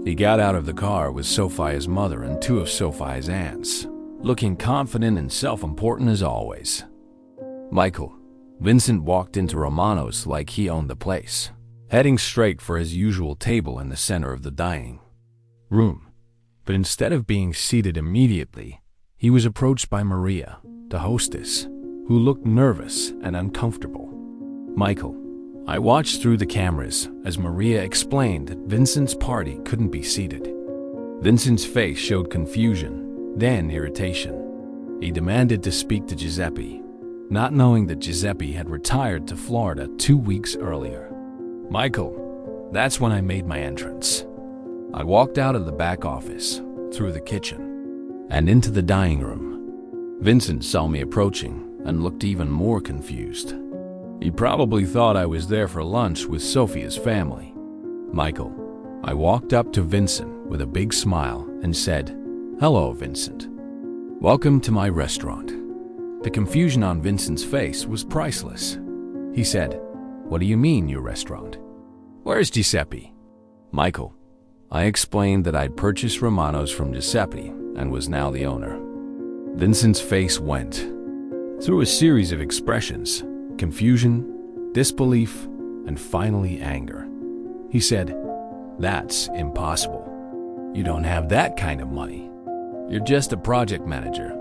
He got out of the car with Sophia's mother and 2 of Sophia's aunts, looking confident and self-important as always. Michael, Vincent walked into Romano's like he owned the place, heading straight for his usual table in the center of the dining room. But instead of being seated immediately, he was approached by Maria, the hostess, who looked nervous and uncomfortable. Michael, I watched through the cameras as Maria explained that Vincent's party couldn't be seated. Vincent's face showed confusion, then irritation. He demanded to speak to Giuseppe, not knowing that Giuseppe had retired to Florida 2 weeks earlier. Michael, that's when I made my entrance. I walked out of the back office, through the kitchen, and into the dining room. Vincent saw me approaching and looked even more confused. He probably thought I was there for lunch with Sophia's family. Michael, I walked up to Vincent with a big smile and said, "Hello, Vincent. Welcome to my restaurant." The confusion on Vincent's face was priceless. He said, "What do you mean, your restaurant? Where's Giuseppe?" Michael, I explained that I'd purchased Romano's from Giuseppe and was now the owner. Vincent's face went through a series of expressions: confusion, disbelief, and finally anger. He said, "That's impossible. You don't have that kind of money. You're just a project manager."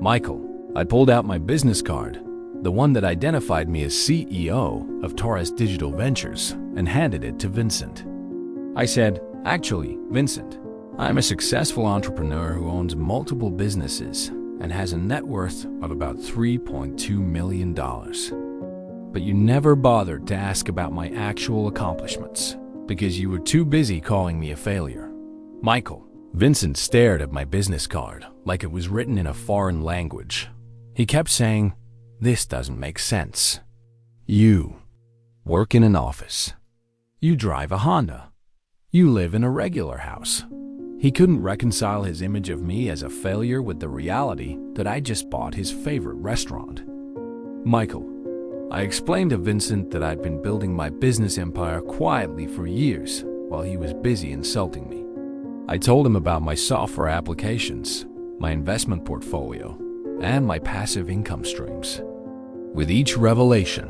Michael, I pulled out my business card, the one that identified me as CEO of Torres Digital Ventures, and handed it to Vincent. I said, "Actually, Vincent, I'm a successful entrepreneur who owns multiple businesses and has a net worth of about $3.2 million. But you never bothered to ask about my actual accomplishments because you were too busy calling me a failure." Michael, Vincent stared at my business card like it was written in a foreign language. He kept saying, "This doesn't make sense. You work in an office. You drive a Honda. You live in a regular house." He couldn't reconcile his image of me as a failure with the reality that I just bought his favorite restaurant. Michael, I explained to Vincent that I'd been building my business empire quietly for years while he was busy insulting me. I told him about my software applications, my investment portfolio, and my passive income streams. With each revelation,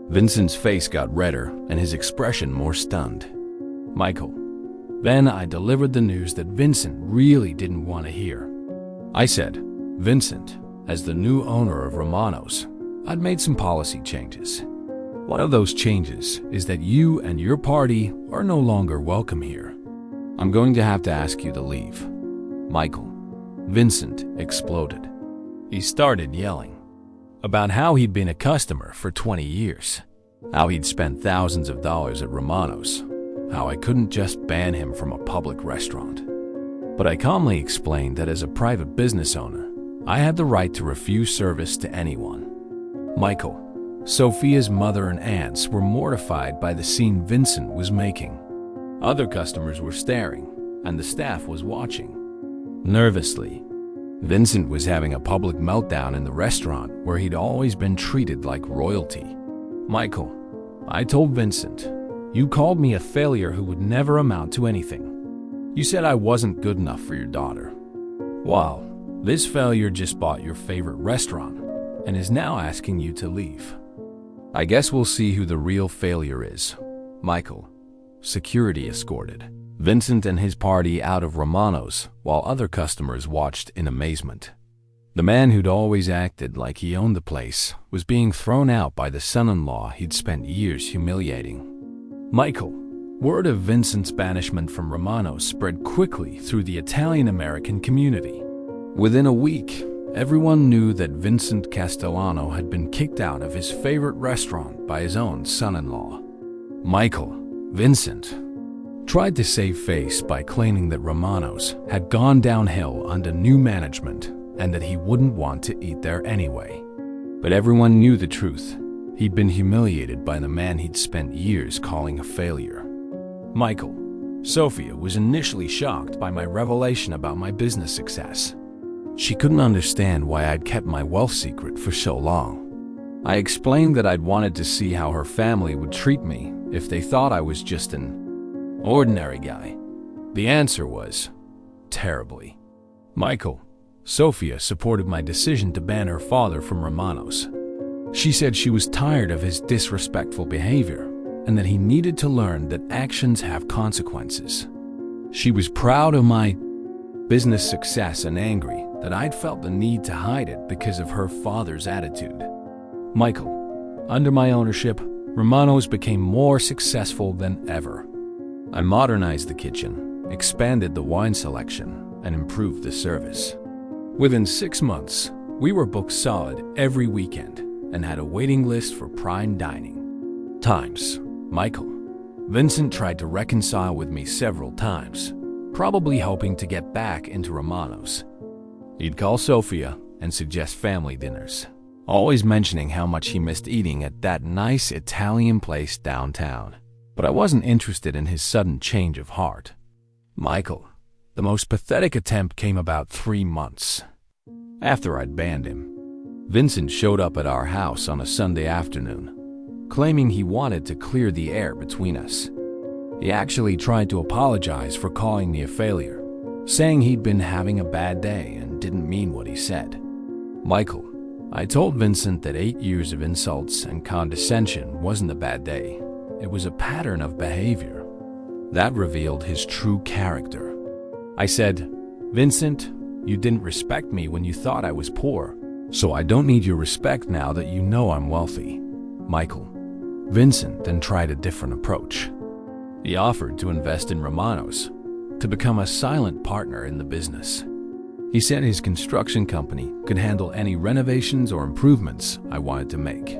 Vincent's face got redder and his expression more stunned. Michael, Then I delivered the news that Vincent really didn't want to hear. I said, Vincent, as the new owner of Romano's, I'd made some policy changes. One of those changes is that you and your party are no longer welcome here. I'm going to have to ask you to leave. Michael. Vincent exploded. He started yelling about how he'd been a customer for 20 years, how he'd spent thousands of dollars at Romano's, how I couldn't just ban him from a public restaurant. But I calmly explained that as a private business owner, I had the right to refuse service to anyone. Michael. Sophia's mother and aunts were mortified by the scene Vincent was making. Other customers were staring, and the staff was watching. Nervously, Vincent was having a public meltdown in the restaurant where he'd always been treated like royalty. Michael. I told Vincent, you called me a failure who would never amount to anything. You said I wasn't good enough for your daughter. Wow, this failure just bought your favorite restaurant and is now asking you to leave. I guess we'll see who the real failure is. Michael. Security escorted Vincent and his party out of Romano's while other customers watched in amazement. The man who'd always acted like he owned the place was being thrown out by the son-in-law he'd spent years humiliating. Michael. Word of Vincent's banishment from Romano's spread quickly through the Italian-American community. Within a week, everyone knew that Vincent Castellano had been kicked out of his favorite restaurant by his own son-in-law. Michael. Vincent tried to save face by claiming that Romano's had gone downhill under new management and that he wouldn't want to eat there anyway. But everyone knew the truth. He'd been humiliated by the man he'd spent years calling a failure. Michael. Sophia was initially shocked by my revelation about my business success. She couldn't understand why I'd kept my wealth secret for so long. I explained that I'd wanted to see how her family would treat me if they thought I was just an ordinary guy. The answer was, terribly. Michael. Sophia supported my decision to ban her father from Romano's. She said she was tired of his disrespectful behavior and that he needed to learn that actions have consequences. She was proud of my business success and angry that I'd felt the need to hide it because of her father's attitude. Michael. Under my ownership, Romano's became more successful than ever. I modernized the kitchen, expanded the wine selection, and improved the service. Within 6 months, we were booked solid every weekend and had a waiting list for prime dining. Times. Michael. Vincent tried to reconcile with me several times, probably hoping to get back into Romano's. He'd call Sophia and suggest family dinners, always mentioning how much he missed eating at that nice Italian place downtown. But I wasn't interested in his sudden change of heart. Michael. The most pathetic attempt came about 3 months after I'd banned him. Vincent showed up at our house on a Sunday afternoon, claiming he wanted to clear the air between us. He actually tried to apologize for calling me a failure, saying he'd been having a bad day and didn't mean what he said. Michael. I told Vincent that 8 years of insults and condescension wasn't a bad day. It was a pattern of behavior. That revealed his true character. I said, Vincent, you didn't respect me when you thought I was poor, so I don't need your respect now that you know I'm wealthy. Michael. Vincent then tried a different approach. He offered to invest in Romano's, to become a silent partner in the business. He said his construction company could handle any renovations or improvements I wanted to make.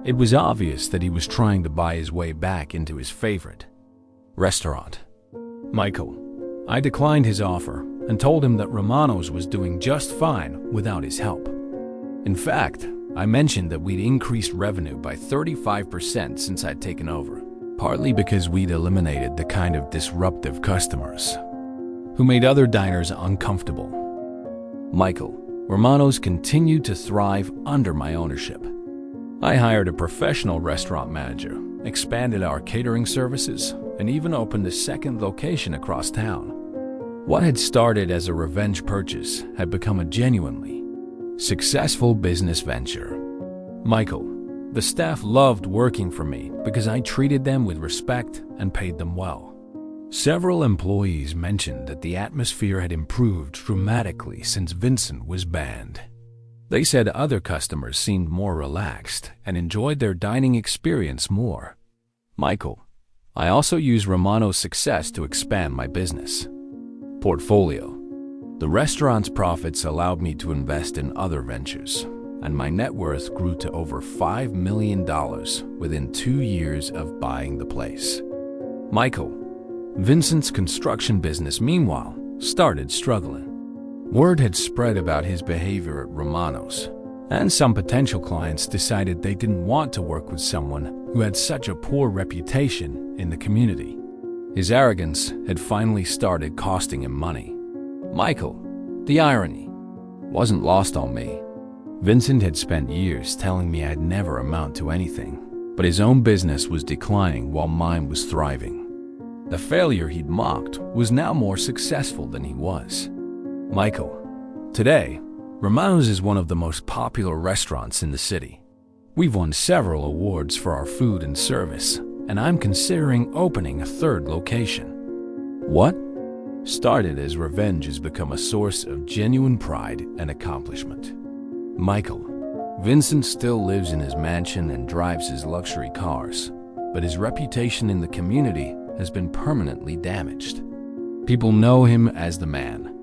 It was obvious that he was trying to buy his way back into his favorite restaurant. Michael. I declined his offer and told him that Romano's was doing just fine without his help. In fact, I mentioned that we'd increased revenue by 35% since I'd taken over, partly because we'd eliminated the kind of disruptive customers who made other diners uncomfortable. Michael. Romano's continued to thrive under my ownership. I hired a professional restaurant manager, expanded our catering services, and even opened a second location across town. What had started as a revenge purchase had become a genuinely successful business venture. Michael. The staff loved working for me because I treated them with respect and paid them well. Several employees mentioned that the atmosphere had improved dramatically since Vincent was banned. They said other customers seemed more relaxed and enjoyed their dining experience more. Michael, I also use Romano's success to expand my business. Portfolio. The restaurant's profits allowed me to invest in other ventures, and my net worth grew to over $5 million within 2 years of buying the place. Michael, Vincent's construction business, meanwhile, started struggling. Word had spread about his behavior at Romano's, and some potential clients decided they didn't want to work with someone who had such a poor reputation in the community. His arrogance had finally started costing him money. Michael, the irony, wasn't lost on me. Vincent had spent years telling me I'd never amount to anything, but his own business was declining while mine was thriving. The failure he'd mocked was now more successful than he was. Michael, today, Romano's is one of the most popular restaurants in the city. We've won several awards for our food and service, and I'm considering opening a third location. What started as revenge has become a source of genuine pride and accomplishment. Michael, Vincent still lives in his mansion and drives his luxury cars, but his reputation in the community has been permanently damaged. People know him as the man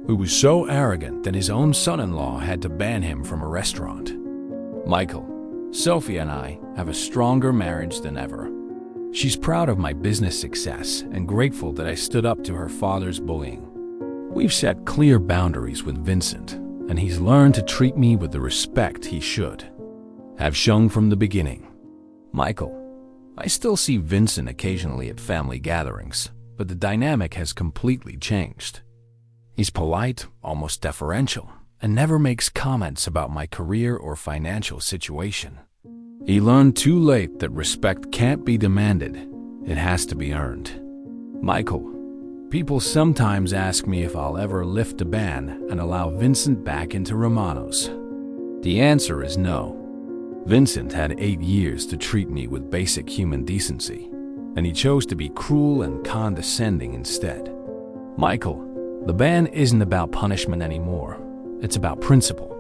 who was so arrogant that his own son-in-law had to ban him from a restaurant. Michael, Sophia and I have a stronger marriage than ever. She's proud of my business success and grateful that I stood up to her father's bullying. We've set clear boundaries with Vincent, and he's learned to treat me with the respect he should have shown from the beginning. Michael, I still see Vincent occasionally at family gatherings, but the dynamic has completely changed. He's polite, almost deferential, and never makes comments about my career or financial situation. He learned too late that respect can't be demanded, it has to be earned. Michael, people sometimes ask me if I'll ever lift the ban and allow Vincent back into Romano's. The answer is no. Vincent had 8 years to treat me with basic human decency, and he chose to be cruel and condescending instead. Michael, the ban isn't about punishment anymore. It's about principle.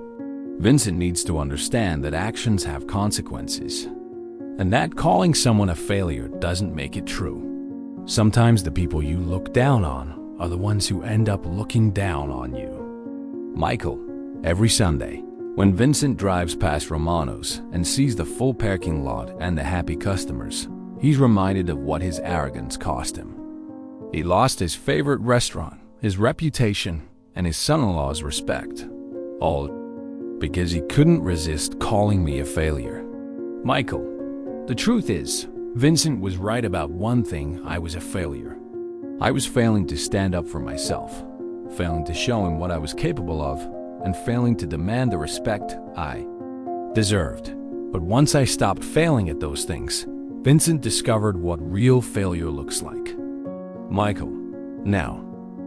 Vincent needs to understand that actions have consequences, and that calling someone a failure doesn't make it true. Sometimes the people you look down on are the ones who end up looking down on you. Michael, every Sunday, when Vincent drives past Romano's and sees the full parking lot and the happy customers, he's reminded of what his arrogance cost him. He lost his favorite restaurant, his reputation, and his son-in-law's respect, all because he couldn't resist calling me a failure. Michael, the truth is, Vincent was right about one thing: I was a failure. I was failing to stand up for myself, failing to show him what I was capable of, and failing to demand the respect I deserved. But once I stopped failing at those things, Vincent discovered what real failure looks like. Michael, now,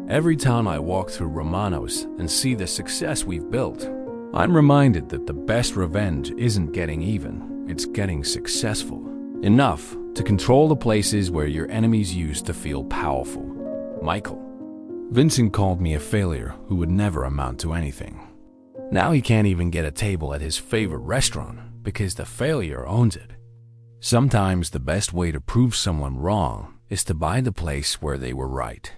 every time I walk through Romano's and see the success we've built, I'm reminded that the best revenge isn't getting even, it's getting successful. Enough to control the places where your enemies used to feel powerful. Michael, Vincent called me a failure who would never amount to anything. Now he can't even get a table at his favorite restaurant because the failure owns it. Sometimes the best way to prove someone wrong is to buy the place where they were right.